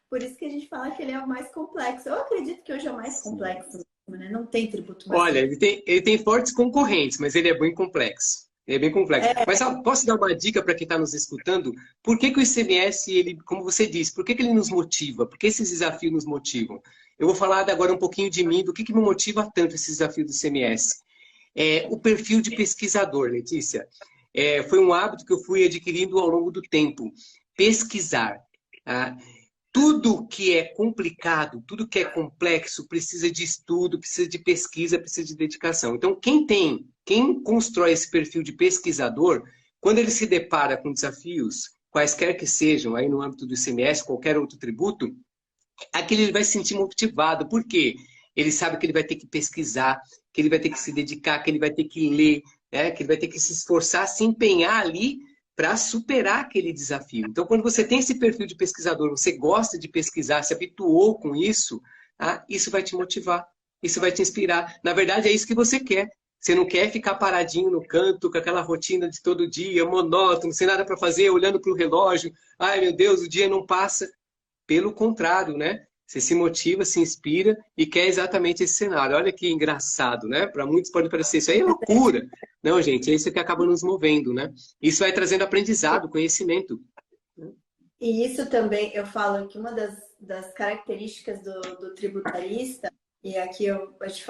Por isso que a gente fala que ele é o mais complexo. Eu acredito que hoje é o mais complexo, né? Não tem tributo mais complexo. Olha, ele tem fortes concorrentes, mas ele é bem complexo. Ele é bem complexo. Mas posso dar uma dica para quem está nos escutando? Por que o ICMS, ele, como você disse, por que ele nos motiva? Por que esses desafios nos motivam? Eu vou falar agora um pouquinho de mim, do que me motiva tanto esse desafio do ICMS. O perfil de pesquisador, Letícia. Foi um hábito que eu fui adquirindo ao longo do tempo. Pesquisar. Tudo que é complicado, tudo que é complexo, precisa de estudo, precisa de pesquisa, precisa de dedicação. Então, quem constrói esse perfil de pesquisador, quando ele se depara com desafios, quaisquer que sejam, aí no âmbito do ICMS, qualquer outro tributo, aquele ele vai se sentir motivado. Por quê? Ele sabe que ele vai ter que pesquisar, que ele vai ter que se dedicar, que ele vai ter que ler, né? Que ele vai ter que se esforçar, se empenhar ali para superar aquele desafio. Então, quando você tem esse perfil de pesquisador, você gosta de pesquisar, se habituou com isso, isso vai te motivar, isso vai te inspirar. Na verdade, é isso que você quer. Você não quer ficar paradinho no canto, com aquela rotina de todo dia, monótono, sem nada para fazer, olhando para o relógio. Ai, meu Deus, o dia não passa. Pelo contrário, né? Você se motiva, se inspira e quer exatamente esse cenário. Olha que engraçado, né? Para muitos pode parecer isso aí é loucura. Não, gente, é isso que acaba nos movendo, né? Isso vai trazendo aprendizado, conhecimento. E isso também, eu falo que uma das características do tributarista, e aqui a gente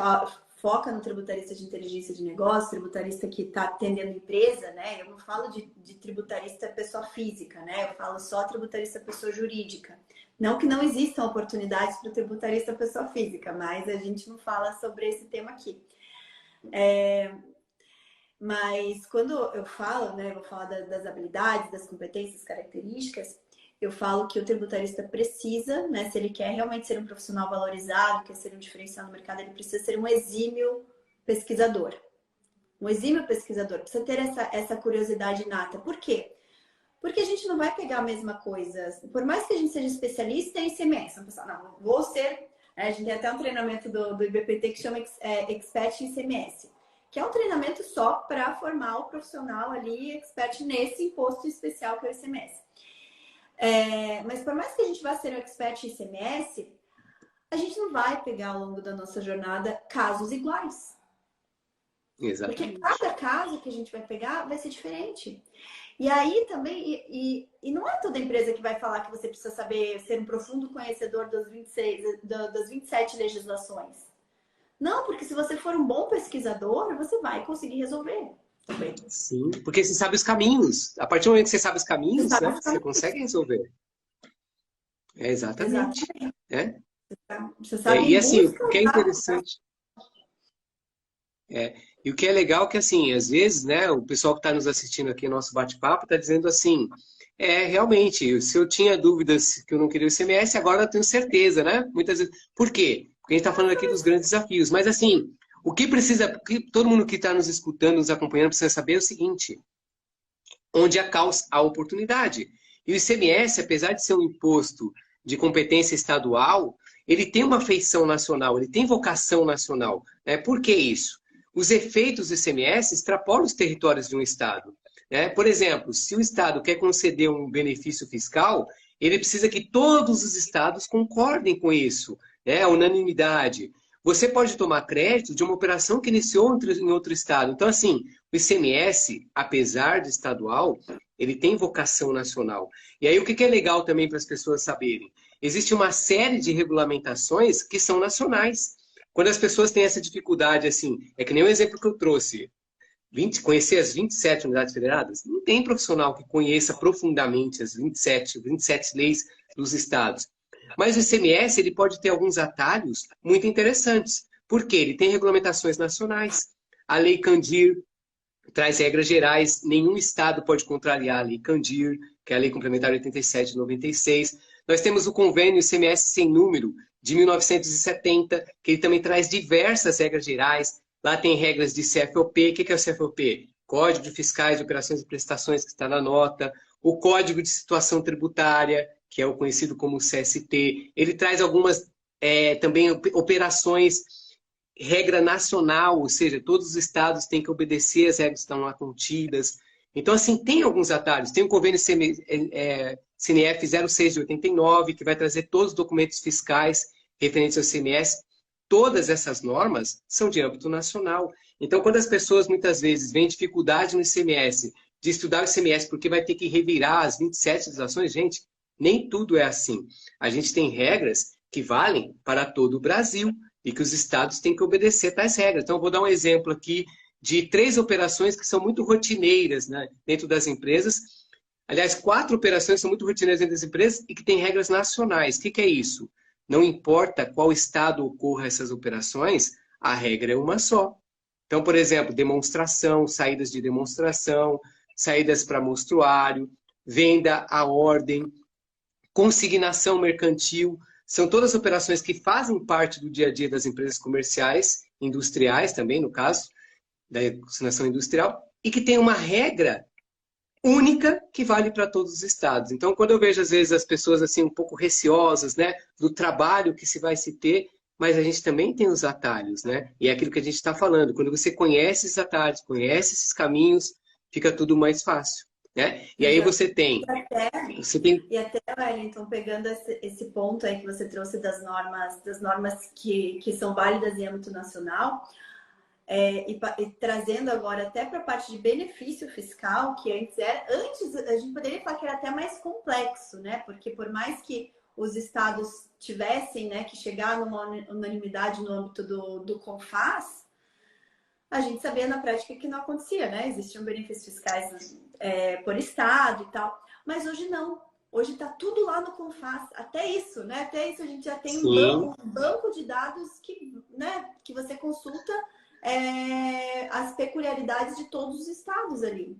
foca no tributarista de inteligência de negócio, tributarista que está atendendo empresa, né? Eu não falo de tributarista pessoa física, né? Eu falo só tributarista pessoa jurídica. Não que não existam oportunidades para o tributarista pessoa física, mas a gente não fala sobre esse tema aqui. Mas quando eu falo, né, eu vou falar das habilidades, das competências, características, eu falo que o tributarista precisa, né, se ele quer realmente ser um profissional valorizado, quer ser um diferencial no mercado, ele precisa ser um exímio pesquisador. Um exímio pesquisador, precisa ter essa curiosidade inata. Por quê? Porque a gente não vai pegar a mesma coisa. Por mais que a gente seja especialista em ICMS, vamos pensar, não, vou ser... A gente tem até um treinamento do IBPT que chama Expert em ICMS, que é um treinamento só para formar o profissional ali, expert nesse imposto especial que é o ICMS. Mas por mais que a gente vá ser um expert em ICMS, a gente não vai pegar ao longo da nossa jornada casos iguais. Exatamente. Porque cada caso que a gente vai pegar vai ser diferente. E aí também, e não é toda empresa que vai falar que você precisa saber ser um profundo conhecedor das 27 legislações. Não, porque se você for um bom pesquisador, você vai conseguir resolver também. Sim, porque você sabe os caminhos. A partir do momento que você sabe os caminhos, né, você consegue resolver. Exatamente. Exatamente. Você sabe e assim, o que é buscar, interessante... E o que é legal é que, assim, às vezes, né, o pessoal que está nos assistindo aqui no nosso bate-papo está dizendo assim, realmente, se eu tinha dúvidas que eu não queria o ICMS, agora eu tenho certeza, né? Muitas vezes. Por quê? Porque a gente está falando aqui dos grandes desafios. Mas, assim, o que todo mundo que está nos escutando, nos acompanhando, precisa saber é o seguinte, onde há oportunidade. E o ICMS, apesar de ser um imposto de competência estadual, ele tem uma feição nacional, ele tem vocação nacional. Né? Por que isso? Os efeitos do ICMS extrapolam os territórios de um Estado. Né? Por exemplo, se o Estado quer conceder um benefício fiscal, ele precisa que todos os Estados concordem com isso, né? A unanimidade. Você pode tomar crédito de uma operação que iniciou em outro Estado. Então, assim, o ICMS, apesar de estadual, ele tem vocação nacional. E aí, o que é legal também para as pessoas saberem? Existe uma série de regulamentações que são nacionais. Quando as pessoas têm essa dificuldade, assim, é que nem o exemplo que eu trouxe, conhecer as 27 unidades federadas, não tem profissional que conheça profundamente as 27 leis dos estados. Mas o ICMS ele pode ter alguns atalhos muito interessantes. Por quê? Ele tem regulamentações nacionais. A Lei Candir traz regras gerais, nenhum estado pode contrariar a Lei Candir, que é a Lei Complementar 87 de 96. Nós temos o convênio ICMS sem número, de 1970, que ele também traz diversas regras gerais. Lá tem regras de CFOP. O que é o CFOP? Código de Fiscais de Operações e Prestações, que está na nota. O Código de Situação Tributária, que é o conhecido como CST. Ele traz algumas também operações, regra nacional, ou seja, todos os estados têm que obedecer as regras que estão lá contidas. Então, assim, tem alguns atalhos. Tem o convênio CNF 06 de 89, que vai trazer todos os documentos fiscais referentes ao ICMS. Todas essas normas são de âmbito nacional. Então, quando as pessoas muitas vezes veem dificuldade no ICMS, de estudar o ICMS porque vai ter que revirar as 27 legislações, gente, nem tudo é assim. A gente tem regras que valem para todo o Brasil e que os estados têm que obedecer tais regras. Então, eu vou dar um exemplo aqui de 3 operações que são muito rotineiras, né, dentro das empresas. Aliás, 4 operações são muito rotineiras dentro das empresas e que têm regras nacionais. O que é isso? Não importa qual estado ocorra essas operações, a regra é uma só. Então, por exemplo, demonstração, saídas de demonstração, saídas para mostruário, venda à ordem, consignação mercantil, são todas operações que fazem parte do dia a dia das empresas comerciais, industriais também, no caso, da consignação industrial, e que tem uma regra única que vale para todos os estados. Então, quando eu vejo, às vezes, as pessoas assim um pouco receosas, né, do trabalho que se vai se ter, mas a gente também tem os atalhos, né? E é aquilo que a gente está falando. Quando você conhece esses atalhos, conhece esses caminhos, fica tudo mais fácil, né? E aí você tem... E até, Wellington, pegando esse ponto aí que você trouxe das normas que são válidas em âmbito nacional, e trazendo agora até para a parte de benefício fiscal, que antes a gente poderia falar que era até mais complexo, né? Porque por mais que os estados tivessem, né, que chegar numa unanimidade no âmbito do CONFAS, a gente sabia na prática que não acontecia, né? Existiam benefícios fiscais por estado e tal, mas hoje não. Hoje está tudo lá no CONFAS, até isso, né? Até isso a gente já tem um banco de dados que, né, que você consulta as peculiaridades de todos os estados ali.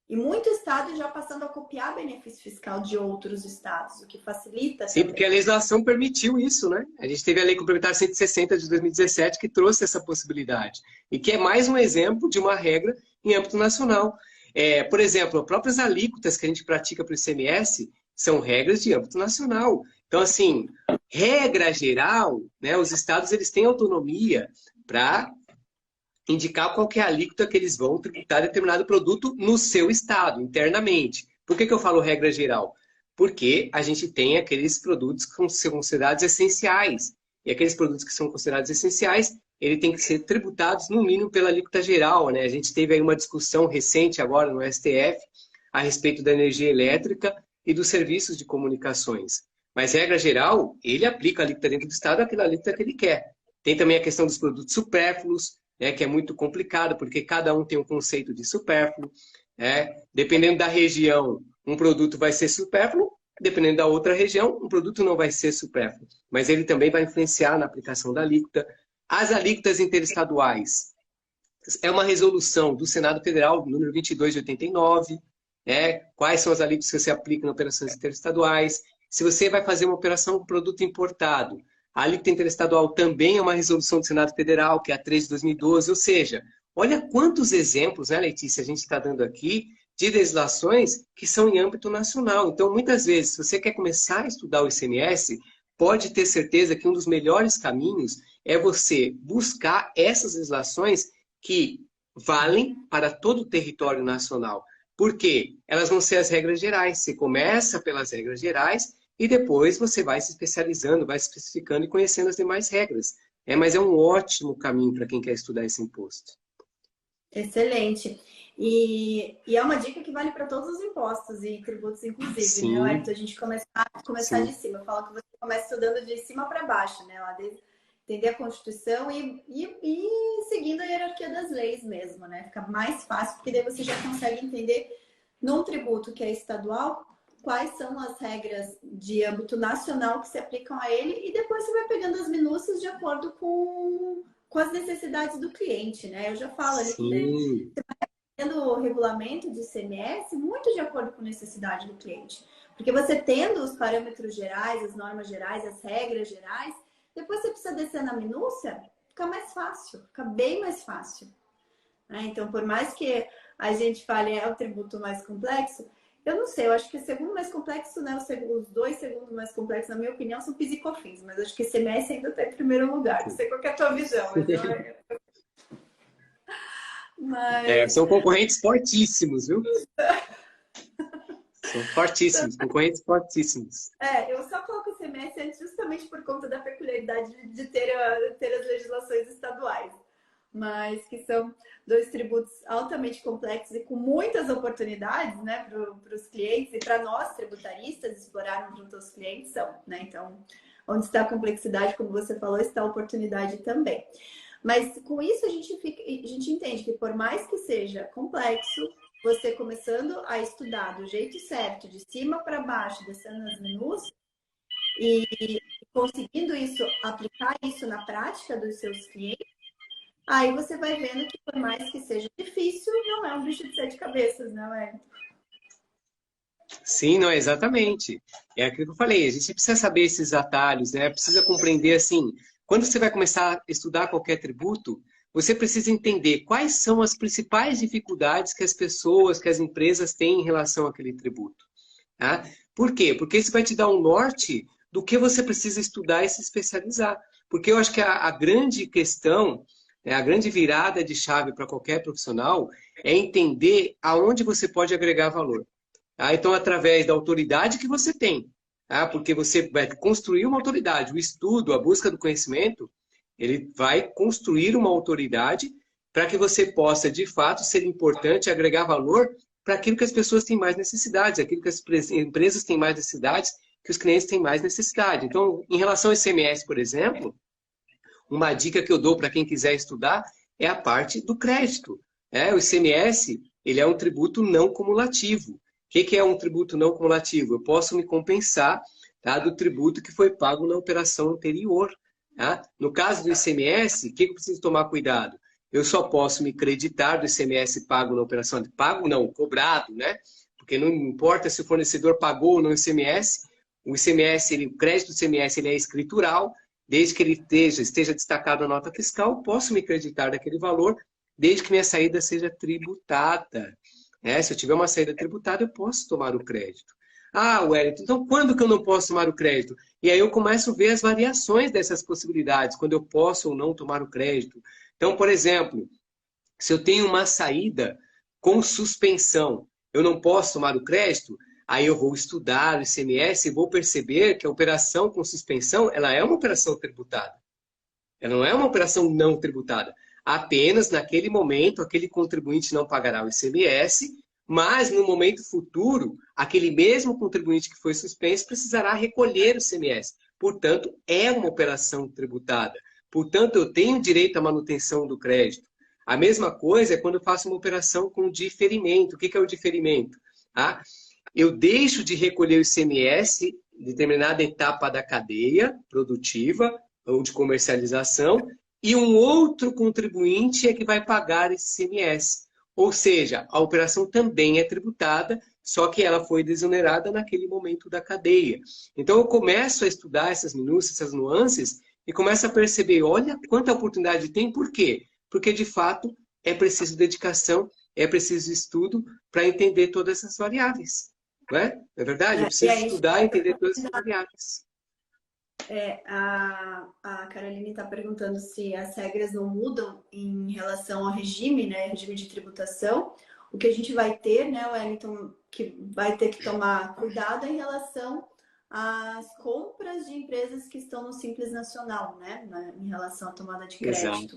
E muito estado já passando a copiar benefício fiscal de outros estados, o que facilita. Sim, porque a legislação permitiu isso, né? A gente teve a Lei Complementar 160 de 2017 que trouxe essa possibilidade. E que é mais um exemplo de uma regra em âmbito nacional. Por exemplo, as próprias alíquotas que a gente pratica para o ICMS são regras de âmbito nacional. Então, assim, regra geral, né, os estados eles têm autonomia para indicar qual que é a alíquota que eles vão tributar determinado produto no seu estado, internamente. Por que eu falo regra geral? Porque a gente tem aqueles produtos que são considerados essenciais. E aqueles produtos que são considerados essenciais, ele tem que ser tributados, no mínimo, pela alíquota geral, né? A gente teve aí uma discussão recente agora no STF a respeito da energia elétrica e dos serviços de comunicações. Mas, regra geral, ele aplica a alíquota dentro do estado, aquela alíquota que ele quer. Tem também a questão dos produtos supérfluos, que é muito complicado, porque cada um tem um conceito de supérfluo. Dependendo da região, um produto vai ser supérfluo, dependendo da outra região, um produto não vai ser supérfluo. Mas ele também vai influenciar na aplicação da alíquota. As alíquotas interestaduais. É uma resolução do Senado Federal, número 22 de 89. Quais são as alíquotas que você aplica em operações interestaduais. Se você vai fazer uma operação com produto importado, a alíquota interestadual também é uma resolução do Senado Federal, que é a 3 de 2012. Ou seja, olha quantos exemplos, né, Letícia, a gente está dando aqui de legislações que são em âmbito nacional. Então, muitas vezes, se você quer começar a estudar o ICMS, pode ter certeza que um dos melhores caminhos é você buscar essas legislações que valem para todo o território nacional. Por quê? Elas vão ser as regras gerais. Você começa pelas regras gerais e depois você vai se especializando, vai se especificando e conhecendo as demais regras. Mas é um ótimo caminho para quem quer estudar esse imposto. Excelente. E é uma dica que vale para todos os impostos e tributos, inclusive, Sim. né, Wellington? A gente começar de cima. Eu falo que você começa estudando de cima para baixo, né? Lá desde entender a Constituição e seguindo a hierarquia das leis mesmo, né? Fica mais fácil, porque daí você já consegue entender num tributo que é estadual quais são as regras de âmbito nacional que se aplicam a ele e depois você vai pegando as minúcias de acordo com as necessidades do cliente, né? Eu já falo ali que você vai tendo o regulamento de ICMS muito de acordo com a necessidade do cliente. Porque você tendo os parâmetros gerais, as normas gerais, as regras gerais, depois você precisa descer na minúcia, fica mais fácil, fica bem mais fácil. Então, por mais que a gente fale o tributo mais complexo, eu não sei, eu acho que o segundo mais complexo, né? Os dois segundos mais complexos, na minha opinião, são PIS e COFINS, mas acho que ICMS ainda está em primeiro lugar. Não sei qual que é a tua visão. Mas... são concorrentes fortíssimos, viu? São fortíssimos, concorrentes fortíssimos. Eu só coloco o ICMS antes justamente por conta da peculiaridade de ter as legislações estaduais. Mas que são dois tributos altamente complexos e com muitas oportunidades, né, para os clientes e para nós, tributaristas, explorarmos junto aos clientes são, né? Então, onde está a complexidade, como você falou, está a oportunidade também. Mas com isso a gente entende que por mais que seja complexo, você começando a estudar do jeito certo, de cima para baixo, descendo nas menus, e conseguindo aplicar isso na prática dos seus clientes, aí você vai vendo que por mais que seja difícil, não é um bicho de 7 cabeças, né, Wellington? Sim, não, exatamente. É aquilo que eu falei, a gente precisa saber esses atalhos, né? Precisa compreender, assim, quando você vai começar a estudar qualquer tributo, você precisa entender quais são as principais dificuldades que as pessoas, que as empresas têm em relação àquele tributo. Tá? Por quê? Porque isso vai te dar um norte do que você precisa estudar e se especializar. Porque eu acho que a grande questão, a grande virada de chave para qualquer profissional é entender aonde você pode agregar valor. Tá? Então, através da autoridade que você tem, tá? Porque você vai construir uma autoridade, o estudo, a busca do conhecimento, ele vai construir uma autoridade para que você possa, de fato, ser importante e agregar valor para aquilo que as pessoas têm mais necessidades, aquilo que as empresas têm mais necessidades, que os clientes têm mais necessidade. Então, em relação ao ICMS, por exemplo, uma dica que eu dou para quem quiser estudar é a parte do crédito. O ICMS, ele é um tributo não cumulativo. O que é um tributo não cumulativo? Eu posso me compensar, tá, do tributo que foi pago na operação anterior. Tá? No caso do ICMS, o que eu preciso tomar cuidado? eu só posso me creditar do ICMS pago na operação de pago, não, cobrado, né? Porque não importa se o fornecedor pagou ou não o ICMS, o crédito do ICMS, ele é escritural, desde que ele esteja destacado na nota fiscal, posso me creditar daquele valor, desde que minha saída seja tributada. Se eu tiver uma saída tributada, eu posso tomar o crédito. Ah, Wellington, então quando que eu não posso tomar o crédito? E aí eu começo a ver as variações dessas possibilidades, quando eu posso ou não tomar o crédito. Então, por exemplo, se eu tenho uma saída com suspensão, eu não posso tomar o crédito, aí eu vou estudar o ICMS e vou perceber que a operação com suspensão, ela é uma operação tributada. Ela não é uma operação não tributada. Apenas naquele momento, aquele contribuinte não pagará o ICMS, mas no momento futuro, aquele mesmo contribuinte que foi suspenso precisará recolher o ICMS. Portanto, é uma operação tributada. Portanto, eu tenho direito à manutenção do crédito. A mesma coisa é quando eu faço uma operação com diferimento. O que é o diferimento? Eu deixo de recolher o ICMS em determinada etapa da cadeia produtiva ou de comercialização e um outro contribuinte é que vai pagar esse ICMS. Ou seja, a operação também é tributada, só que ela foi desonerada naquele momento da cadeia. Então, eu começo a estudar essas minúcias, essas nuances, e começo a perceber, olha quanta oportunidade tem, por quê? Porque, de fato, é preciso dedicação, é preciso estudo para entender todas essas variáveis. Não é? Não é verdade? Eu preciso estudar e entender todas essas variáveis. A Caroline está perguntando se as regras não mudam em relação ao regime, né? Regime de tributação. O que a gente vai ter, né, Wellington, que vai ter que tomar cuidado em relação às compras de empresas que estão no Simples Nacional, né? Em relação à tomada de crédito.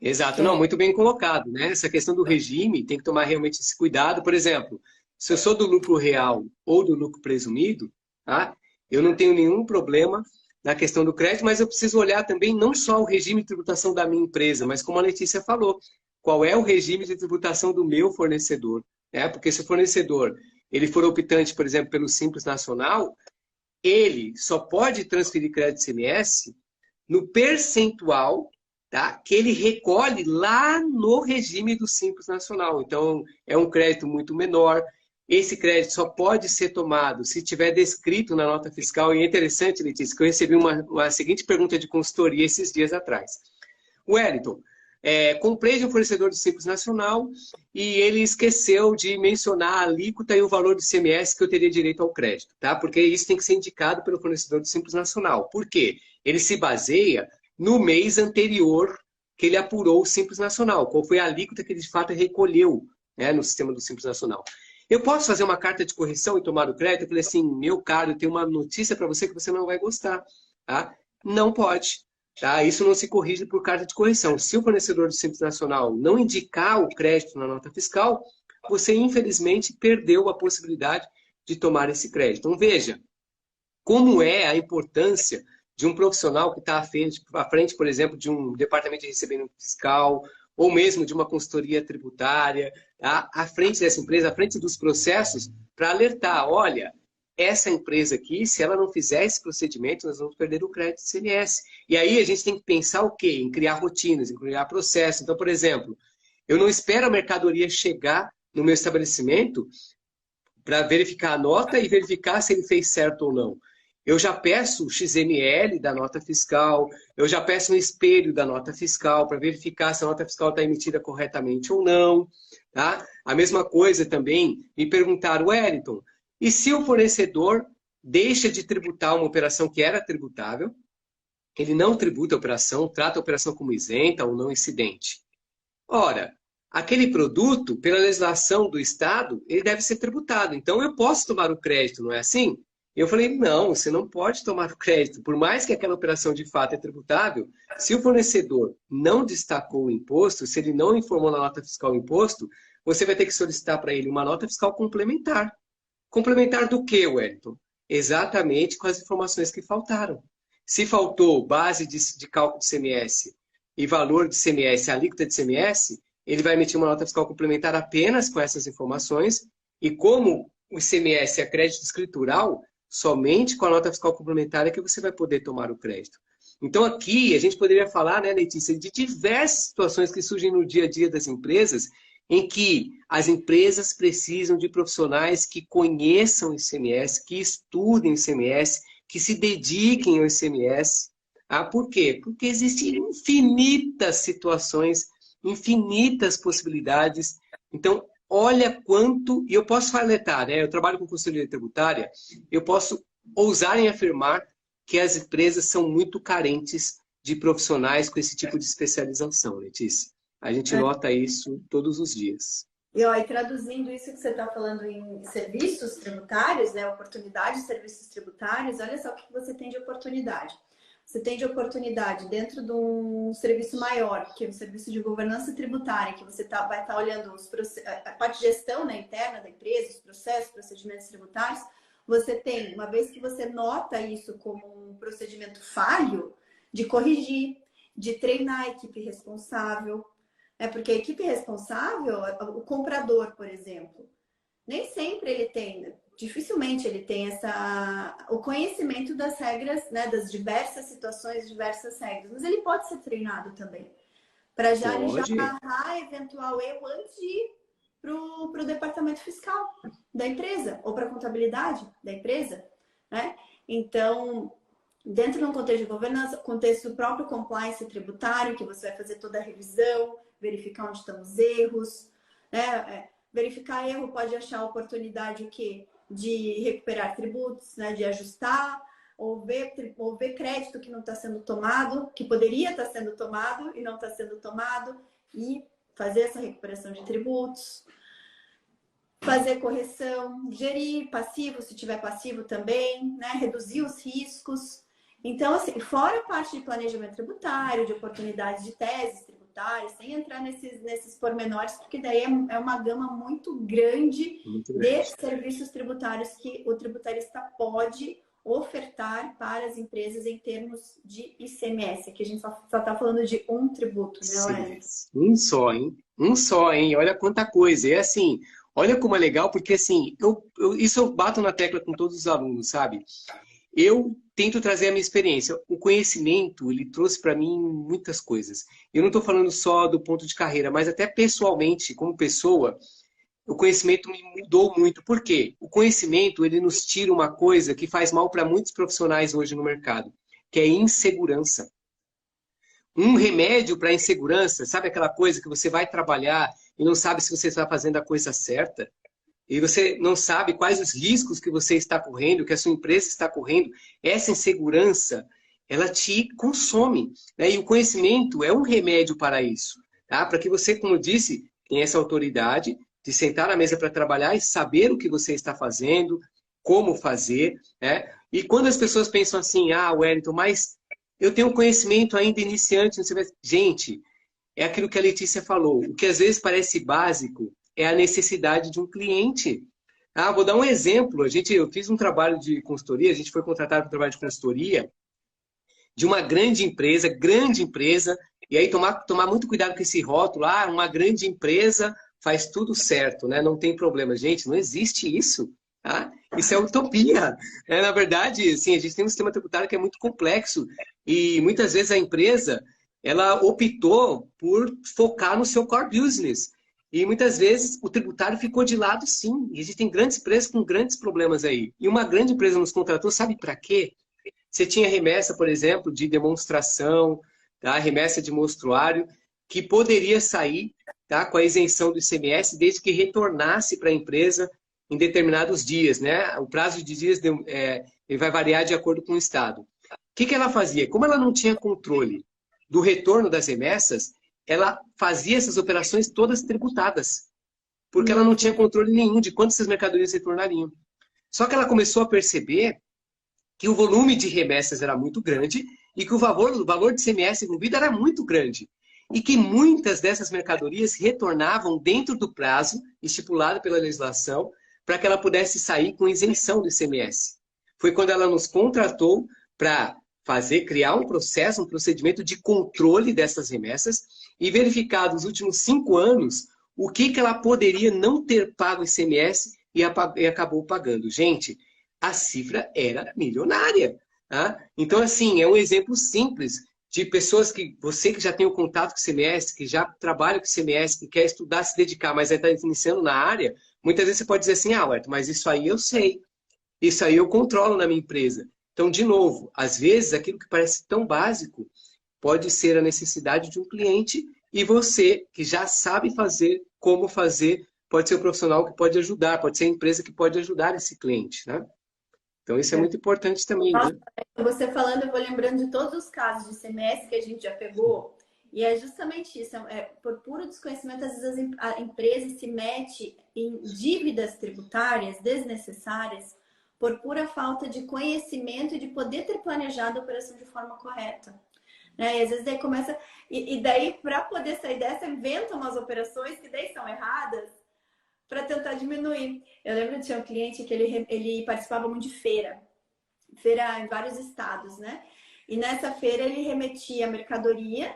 Exato. Não, muito bem colocado, né? Essa questão do regime tem que tomar realmente esse cuidado. Por exemplo, se eu sou do lucro real ou do lucro presumido, tá? Eu não tenho nenhum problema na questão do crédito, mas eu preciso olhar também não só o regime de tributação da minha empresa, mas como a Letícia falou, qual é o regime de tributação do meu fornecedor, né? Porque se o fornecedor ele for optante, por exemplo, pelo Simples Nacional, ele só pode transferir crédito ICMS no percentual, tá, que ele recolhe lá no regime do Simples Nacional. Então, é um crédito muito menor. Esse crédito só pode ser tomado se tiver descrito na nota fiscal. E é interessante, Letícia, que eu recebi uma seguinte pergunta de consultoria esses dias atrás. Wellington, comprei de um fornecedor do Simples Nacional e ele esqueceu de mencionar a alíquota e o valor do ICMS que eu teria direito ao crédito, tá? Porque isso tem que ser indicado pelo fornecedor do Simples Nacional. Por quê? Ele se baseia no mês anterior que ele apurou o Simples Nacional, qual foi a alíquota que ele de fato recolheu, né, no sistema do Simples Nacional. Eu posso fazer uma carta de correção e tomar o crédito? Eu falei assim, meu caro, eu tenho uma notícia para você que você não vai gostar. Tá? Não pode. Tá? Isso não se corrige por carta de correção. Se o fornecedor do Simples Nacional não indicar o crédito na nota fiscal, você infelizmente perdeu a possibilidade de tomar esse crédito. Então veja, como é a importância de um profissional que está à frente, por exemplo, de um departamento de recebimento fiscal, ou mesmo de uma consultoria tributária, tá? À frente dessa empresa, à frente dos processos, para alertar, olha, essa empresa aqui, se ela não fizer esse procedimento, nós vamos perder o crédito ICMS. E aí a gente tem que pensar o quê? Em criar rotinas, em criar processos. Então, por exemplo, eu não espero a mercadoria chegar no meu estabelecimento para verificar a nota e verificar se ele fez certo ou não. Eu já peço o XML da nota fiscal, eu já peço um espelho da nota fiscal para verificar se a nota fiscal está emitida corretamente ou não. Tá? A mesma coisa também, me perguntaram, Wellington, e se o fornecedor deixa de tributar uma operação que era tributável, ele não tributa a operação, trata a operação como isenta ou não incidente? Ora, aquele produto, pela legislação do Estado, ele deve ser tributado. Então, eu posso tomar o crédito, não é assim? Eu falei, não, você não pode tomar o crédito. Por mais que aquela operação de fato é tributável, se o fornecedor não destacou o imposto, se ele não informou na nota fiscal o imposto, você vai ter que solicitar para ele uma nota fiscal complementar. Complementar do quê, Wellington? Exatamente com as informações que faltaram. Se faltou base de cálculo de CMS e valor de CMS, alíquota de CMS, ele vai emitir uma nota fiscal complementar apenas com essas informações e como o ICMS é crédito escritural, somente com a nota fiscal complementar é que você vai poder tomar o crédito. Então aqui a gente poderia falar, né, Letícia, de diversas situações que surgem no dia a dia das empresas, em que as empresas precisam de profissionais que conheçam o ICMS, que estudem o ICMS, que se dediquem ao ICMS. Ah, por quê? Porque existem infinitas situações, infinitas possibilidades. Então, olha quanto, e eu posso faletar, né? Eu trabalho com consultoria tributária, eu posso ousar em afirmar que as empresas são muito carentes de profissionais com esse tipo de especialização, Letícia. A gente nota isso todos os dias. E, ó, e traduzindo isso que você está falando em serviços tributários, né, oportunidade de serviços tributários, olha só o que você tem de oportunidade. Você tem de oportunidade dentro de um serviço maior, que é um serviço de governança tributária, que você vai estar olhando a parte de gestão, né, interna da empresa, os processos, procedimentos tributários. Você tem, uma vez que você nota isso como um procedimento falho, de corrigir, de treinar a equipe responsável. Porque a equipe responsável, o comprador, por exemplo, nem sempre ele tem, dificilmente ele tem o conhecimento das regras, né, das diversas situações, diversas regras, mas ele pode ser treinado também, para já agarrar eventual erro antes de ir para o departamento fiscal da empresa, ou para a contabilidade da empresa, né? Então, dentro de um contexto de governança, contexto do próprio compliance tributário, que você vai fazer toda a revisão, verificar onde estão os erros, né? Verificar erro pode achar oportunidade o quê? De recuperar tributos, né? De ajustar, ou ver crédito que não está sendo tomado, que poderia estar sendo tomado e não está sendo tomado, e fazer essa recuperação de tributos, fazer correção, gerir passivo, se tiver passivo também, né? Reduzir os riscos. Então, assim, fora a parte de planejamento tributário, de oportunidades de teses tributárias, sem entrar nesses pormenores, porque daí é uma gama muito grande de serviços tributários que o tributarista pode ofertar para as empresas em termos de ICMS. Aqui a gente só está falando de um tributo, né, Aurélia? Um só, hein? Um só, hein? Olha quanta coisa. E assim, olha como é legal, porque assim, isso eu bato na tecla com todos os alunos, sabe? Eu tento trazer a minha experiência. O conhecimento, ele trouxe para mim muitas coisas. Eu não estou falando só do ponto de carreira, mas até pessoalmente, como pessoa, o conhecimento me mudou muito. Por quê? O conhecimento, ele nos tira uma coisa que faz mal para muitos profissionais hoje no mercado, que é insegurança. Um remédio para insegurança, sabe aquela coisa que você vai trabalhar e não sabe se você está fazendo a coisa certa? E você não sabe quais os riscos que você está correndo, que a sua empresa está correndo. Essa insegurança, ela te consome, né? E o conhecimento é um remédio para isso, tá? Para que você, como eu disse, tenha essa autoridade de sentar na mesa para trabalhar e saber o que você está fazendo, como fazer, né? E quando as pessoas pensam assim, Wellington, mas eu tenho conhecimento ainda iniciante, não sei mais. Gente, é aquilo que a Letícia falou. O que às vezes parece básico é a necessidade de um cliente. Vou dar um exemplo. Eu fiz um trabalho de consultoria, a gente foi contratado para um trabalho de consultoria de uma grande empresa, e aí tomar muito cuidado com esse rótulo, uma grande empresa faz tudo certo, né? Não tem problema. Gente, não existe isso. Tá? Isso é utopia. Na verdade, assim, a gente tem um sistema tributário que é muito complexo e muitas vezes a empresa ela optou por focar no seu core business. E muitas vezes o tributário ficou de lado, sim. E existem grandes empresas com grandes problemas aí. E uma grande empresa nos contratou, sabe para quê? Você tinha remessa, por exemplo, de demonstração, tá? Remessa de mostruário, que poderia sair, tá? Com a isenção do ICMS, desde que retornasse para a empresa em determinados dias, né? O prazo de dias ele vai variar de acordo com o estado. O que ela fazia? Como ela não tinha controle do retorno das remessas, ela fazia essas operações todas tributadas, porque ela não tinha controle nenhum de quantas essas mercadorias retornariam. Só que ela começou a perceber que o volume de remessas era muito grande e que o valor de ICMS envolvido era muito grande. E que muitas dessas mercadorias retornavam dentro do prazo estipulado pela legislação para que ela pudesse sair com isenção do ICMS. Foi quando ela nos contratou para criar um procedimento de controle dessas remessas e verificar nos últimos 5 anos o que ela poderia não ter pago ICMS e acabou pagando. Gente, a cifra era milionária. Tá? Então, assim, é um exemplo simples de pessoas que você que já tem o contato com o CMS, que já trabalha com o CMS, que quer estudar, se dedicar, mas está iniciando na área, muitas vezes você pode dizer assim, Huerto, mas isso aí eu sei, isso aí eu controlo na minha empresa. Então, de novo, às vezes aquilo que parece tão básico pode ser a necessidade de um cliente e você, que já sabe fazer, como fazer, pode ser o profissional que pode ajudar, pode ser a empresa que pode ajudar esse cliente, né? Então, isso é muito importante também, Nossa, né? você falando, eu vou lembrando de todos os casos de CMS que a gente já pegou, e é justamente isso, por puro desconhecimento, às vezes a empresa se mete em dívidas tributárias desnecessárias por pura falta de conhecimento e de poder ter planejado a operação de forma correta. Né? E às vezes daí começa. E daí, para poder sair dessa, inventam umas operações que daí são erradas para tentar diminuir. Eu lembro de tinha um cliente que ele participava muito de feira em vários estados, né? E nessa feira ele remetia a mercadoria,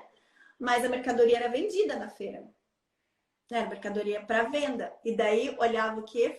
mas a mercadoria era vendida na feira. Era mercadoria para venda. E daí olhava o que?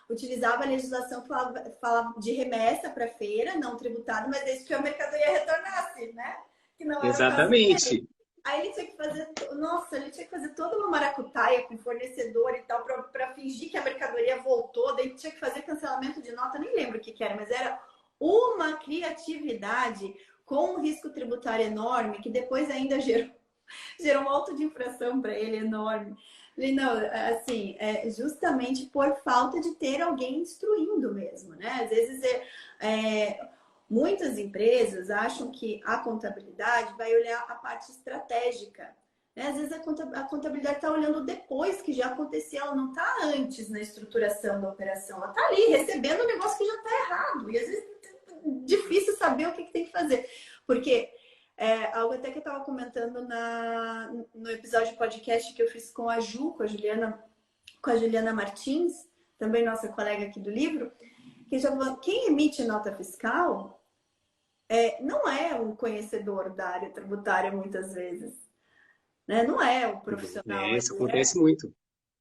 Utilizava a legislação que falava de remessa para feira, não tributada, mas desde que a mercadoria retornasse, né? Que não era o caso dele. Exatamente. Aí ele tinha que fazer, nossa, ele tinha que fazer toda uma maracutaia com fornecedor e tal, para fingir que a mercadoria voltou, daí tinha que fazer cancelamento de nota, nem lembro o que era, mas era uma criatividade com um risco tributário enorme, que depois ainda gerou um auto de infração para ele enorme. Falei, não, assim, é justamente por falta de ter alguém instruindo mesmo, né? Às vezes muitas empresas acham que a contabilidade vai olhar a parte estratégica. Né? Às vezes a contabilidade está olhando depois que já aconteceu, ela não está antes na estruturação da operação, ela está ali recebendo um negócio que já está errado. E às vezes é difícil saber o que tem que fazer. Porque algo até que eu estava comentando no episódio de podcast que eu fiz com a Ju, com a Juliana Martins, também nossa colega aqui do livro, que já falou, quem emite nota fiscal não é um conhecedor da área tributária muitas vezes, né? Não é o profissional. Isso acontece muito.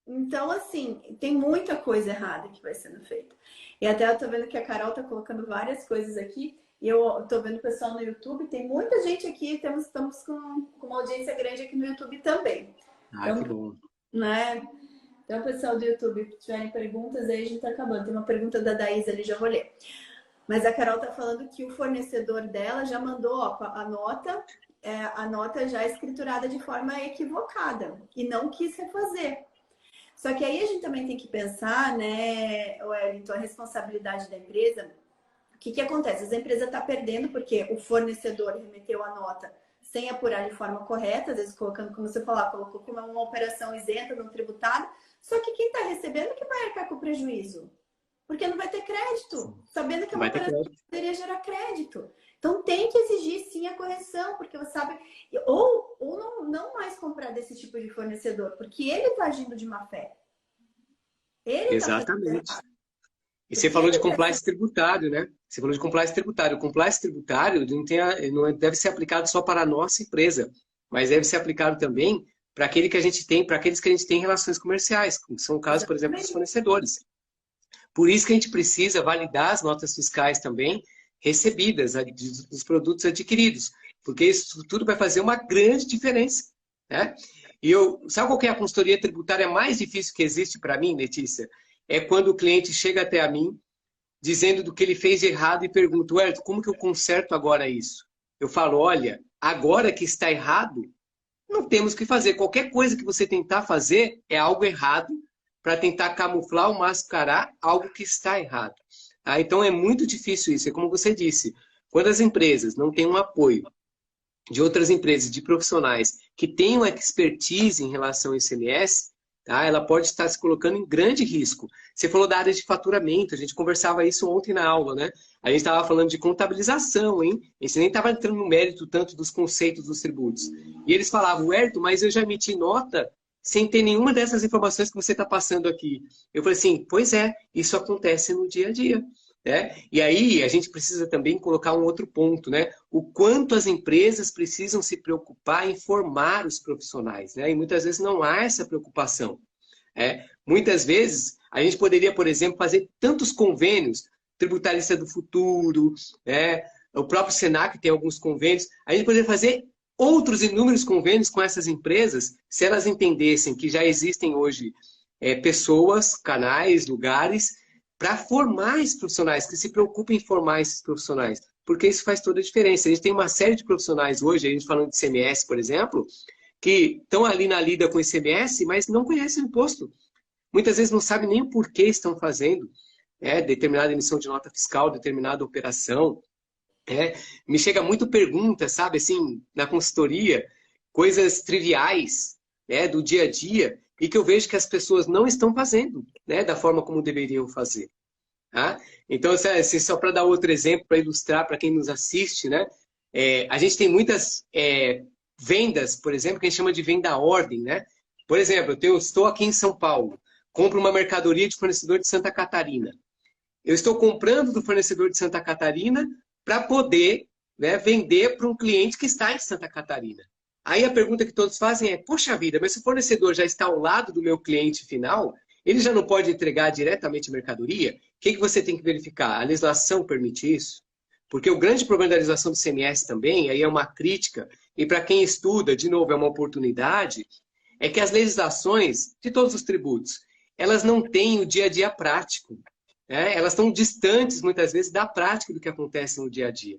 Então, assim, tem muita coisa errada que vai sendo feita. E até eu tô vendo que a Carol tá colocando várias coisas aqui, e eu tô vendo o pessoal no YouTube, tem muita gente aqui, estamos com uma audiência grande aqui no YouTube também. Ah, então, que bom. Né? Então, pessoal do YouTube, se tiverem perguntas, aí a gente tá acabando. Tem uma pergunta da Daís ali, já vou ler. Mas a Carol tá falando que o fornecedor dela já mandou a nota já escriturada de forma equivocada e não quis refazer. Só que aí a gente também tem que pensar, né, Wellington, a responsabilidade da empresa. O que acontece? A empresa está perdendo porque o fornecedor remeteu a nota sem apurar de forma correta, às vezes colocando, como você falou, colocou como uma operação isenta, não tributada. Só que quem está recebendo que vai arcar com o prejuízo. Porque não vai ter crédito, sabendo que uma operação poderia gerar crédito. Então tem que exigir sim a correção, porque você sabe, ou não mais comprar desse tipo de fornecedor, porque ele está agindo de má fé. Exatamente. E você falou de compliance tributário, né? Você falou de compliance tributário. O compliance tributário não deve ser aplicado só para a nossa empresa, mas deve ser aplicado também para aquele que a gente tem, para aqueles que a gente tem relações comerciais, como são o caso, por exemplo, dos fornecedores. Por isso que a gente precisa validar as notas fiscais também recebidas dos produtos adquiridos, porque isso tudo vai fazer uma grande diferença, né? E sabe qual que é a consultoria tributária mais difícil que existe para mim, Letícia? É quando o cliente chega até a mim dizendo do que ele fez de errado e pergunta, Wellington, como que eu conserto agora isso? Eu falo, olha, agora que está errado, não temos o que fazer. Qualquer coisa que você tentar fazer é algo errado para tentar camuflar ou mascarar algo que está errado. Então é muito difícil isso. É como você disse, quando as empresas não têm um apoio de outras empresas, de profissionais que tenham expertise em relação ao ICMS, ela pode estar se colocando em grande risco. Você falou da área de faturamento, a gente conversava isso ontem na aula, né? A gente estava falando de contabilização, hein? A gente nem estava entrando no mérito tanto dos conceitos dos tributos. E eles falavam, Wellington, mas eu já emiti nota sem ter nenhuma dessas informações que você está passando aqui. Eu falei assim, pois é, isso acontece no dia a dia. Né? E aí a gente precisa também colocar um outro ponto, né? O quanto as empresas precisam se preocupar em formar os profissionais, né? E muitas vezes não há essa preocupação. Muitas vezes a gente poderia, por exemplo, fazer tantos convênios, tributarista do futuro, né? O próprio Senac tem alguns convênios. A gente poderia fazer outros inúmeros convênios com essas empresas, se elas entendessem que já existem hoje pessoas, canais, lugares, para formar esses profissionais, que se preocupem em formar esses profissionais, porque isso faz toda a diferença. A gente tem uma série de profissionais hoje, a gente falando de ICMS, por exemplo, que estão ali na lida com o ICMS, mas não conhecem o imposto. Muitas vezes não sabem nem o porquê estão fazendo determinada emissão de nota fiscal, determinada operação. Me chega muito pergunta, sabe, assim, na consultoria, coisas triviais, do dia a dia, e que eu vejo que as pessoas não estão fazendo, da forma como deveriam fazer. Tá? Então, assim, só para dar outro exemplo, para ilustrar para quem nos assiste, a gente tem muitas vendas, por exemplo, que a gente chama de venda à ordem. Por exemplo, eu estou aqui em São Paulo, compro uma mercadoria de fornecedor de Santa Catarina. Eu estou comprando do fornecedor de Santa Catarina para poder vender para um cliente que está em Santa Catarina. Aí a pergunta que todos fazem é, poxa vida, mas se o fornecedor já está ao lado do meu cliente final, ele já não pode entregar diretamente a mercadoria? O que você tem que verificar? A legislação permite isso? Porque o grande problema da legislação do ICMS também, aí é uma crítica, e para quem estuda, de novo, é uma oportunidade, é que as legislações de todos os tributos, elas não têm o dia a dia prático. Elas estão distantes, muitas vezes, da prática do que acontece no dia a dia.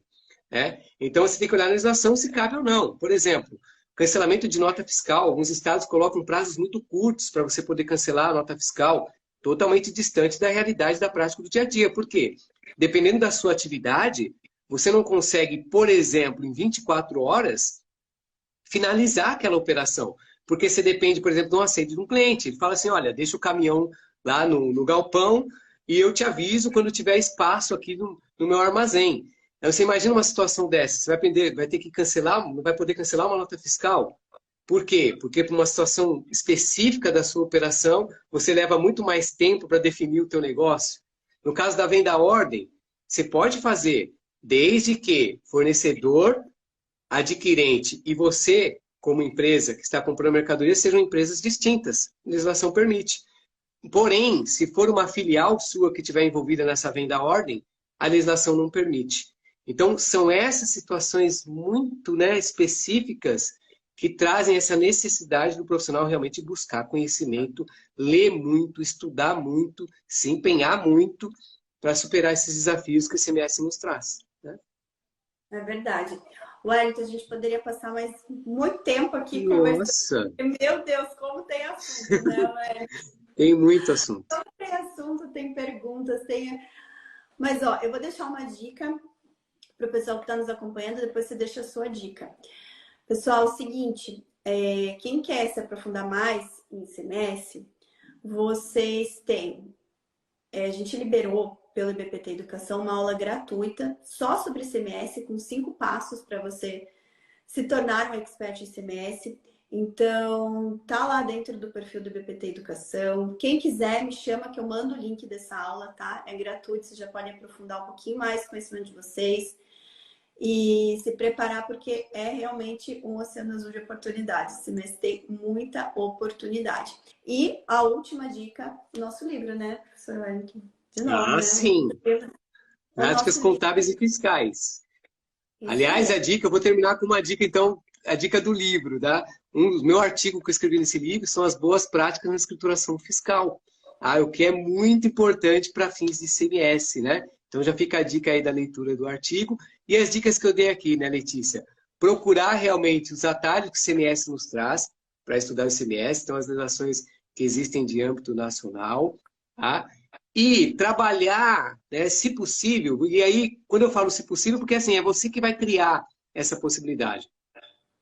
Então, você tem que olhar na legislação se cabe ou não. Por exemplo, cancelamento de nota fiscal. Alguns estados colocam prazos muito curtos para você poder cancelar a nota fiscal, totalmente distante da realidade da prática do dia a dia. Por quê? Dependendo da sua atividade, você não consegue, por exemplo, em 24 horas, finalizar aquela operação. Porque você depende, por exemplo, de um aceite de um cliente. Ele fala assim, olha, deixa o caminhão lá no galpão e eu te aviso quando tiver espaço aqui no meu armazém. Então, você imagina uma situação dessa, você vai ter que cancelar, não vai poder cancelar uma nota fiscal. Por quê? Porque para uma situação específica da sua operação, você leva muito mais tempo para definir o teu negócio. No caso da venda à ordem, você pode fazer, desde que fornecedor, adquirente e você, como empresa que está comprando mercadoria, sejam empresas distintas. A legislação permite. Porém, se for uma filial sua que estiver envolvida nessa venda à ordem, a legislação não permite. Então, são essas situações muito específicas que trazem essa necessidade do profissional realmente buscar conhecimento, ler muito, estudar muito, se empenhar muito para superar esses desafios que o ICMS nos traz. É verdade. Wellington, a gente poderia passar mais muito tempo aqui conversando. Meu Deus, como tem assunto, né, Wellington? Tem muito assunto. Tem assunto, tem perguntas, tem... Mas, ó, eu vou deixar uma dica para o pessoal que está nos acompanhando, depois você deixa a sua dica. Pessoal, é o seguinte, quem quer se aprofundar mais em ICMS, vocês têm... a gente liberou pelo IBPT Educação uma aula gratuita só sobre ICMS, com 5 passos para você se tornar um expert em ICMS. Então, tá lá dentro do perfil do IBPT Educação. Quem quiser, me chama que eu mando o link dessa aula, tá? É gratuito, vocês já podem aprofundar um pouquinho mais o conhecimento de vocês e se preparar, porque é realmente um oceano azul de oportunidades. Esse mês tem muita oportunidade. E a última dica, nosso livro, né, professor Wellington? De novo, né? Sim. Práticas contábeis e fiscais. Isso. Aliás, a dica, eu vou terminar com uma dica, então, a dica do livro, tá? O meu artigo que eu escrevi nesse livro são as boas práticas na escrituração fiscal. O que é muito importante para fins de ICMS, né? Então já fica a dica aí da leitura do artigo. E as dicas que eu dei aqui, né, Letícia? Procurar realmente os atalhos que o ICMS nos traz para estudar o ICMS, então as legislações que existem de âmbito nacional, tá? E trabalhar, né, se possível, e aí, quando eu falo se possível, porque assim, é você que vai criar essa possibilidade.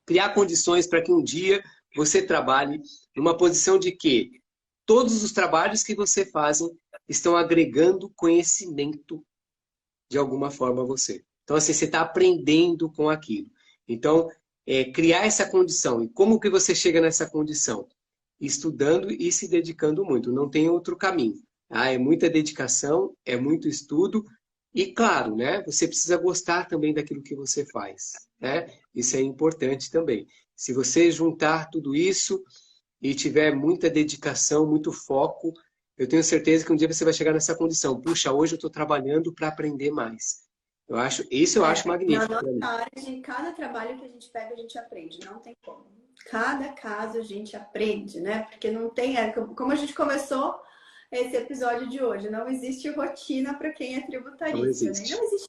Criar condições para que um dia você trabalhe numa posição de que todos os trabalhos que você faz estão agregando conhecimento de alguma forma a você. Então, assim, você está aprendendo com aquilo. Então, criar essa condição. E como que você chega nessa condição? Estudando e se dedicando muito. Não tem outro caminho. É muita dedicação, é muito estudo. E, claro, né, você precisa gostar também daquilo que você faz. Né? Isso é importante também. Se você juntar tudo isso e tiver muita dedicação, muito foco, eu tenho certeza que um dia você vai chegar nessa condição. Puxa, hoje eu estou trabalhando para aprender mais. Isso eu acho Na magnífico nossa para mim. área, de cada trabalho que a gente pega, a gente aprende, não tem como. Cada caso a gente aprende, né? Porque não tem, como a gente começou esse episódio de hoje, não existe rotina para quem é Não tributarista, né? Não existe. existe,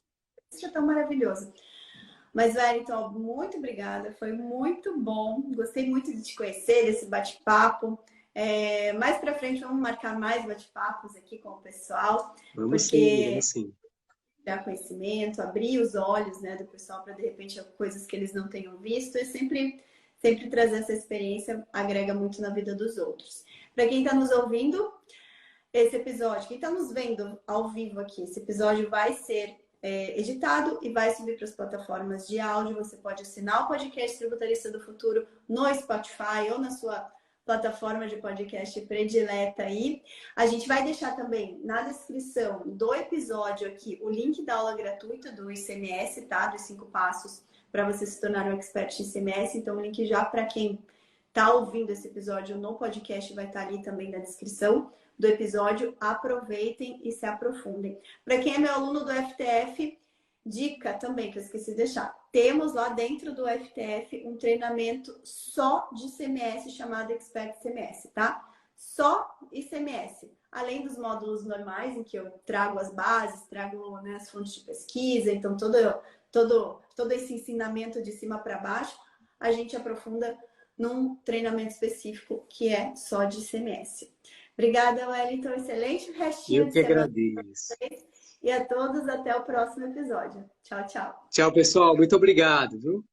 isso é tão maravilhoso. Mas, Wellington, muito obrigada, foi muito bom, gostei muito de te conhecer, desse bate-papo. Mais para frente vamos marcar mais bate-papos aqui com o pessoal, Vamos sim, porque vamos sim. dar conhecimento, abrir os olhos, né, do pessoal para de repente coisas que eles não tenham visto e sempre trazer essa experiência agrega muito na vida dos outros. Para quem está nos ouvindo, esse episódio, quem está nos vendo ao vivo aqui, esse episódio vai ser editado e vai subir para as plataformas de áudio. Você pode assinar o podcast Tributarista do Futuro no Spotify ou na sua plataforma de podcast predileta aí. A gente vai deixar também na descrição do episódio aqui o link da aula gratuita do ICMS, tá? Dos 5 passos para você se tornar um expert em ICMS. Então, o link já para quem está ouvindo esse episódio no podcast vai estar ali também na descrição do episódio. Aproveitem e se aprofundem. Para quem é meu aluno do FTF, dica também que eu esqueci de deixar. Temos lá dentro do FTF um treinamento só de ICMS chamado Expert ICMS, tá? Só ICMS. Além dos módulos normais, em que eu trago as bases, trago, né, as fontes de pesquisa, então todo esse ensinamento de cima para baixo, a gente aprofunda num treinamento específico que é só de ICMS. Obrigada, Wellington. Excelente restinho Eu de que semana agradeço. para vocês. E a todos, até o próximo episódio. Tchau, tchau. Tchau, pessoal. Muito obrigado, viu?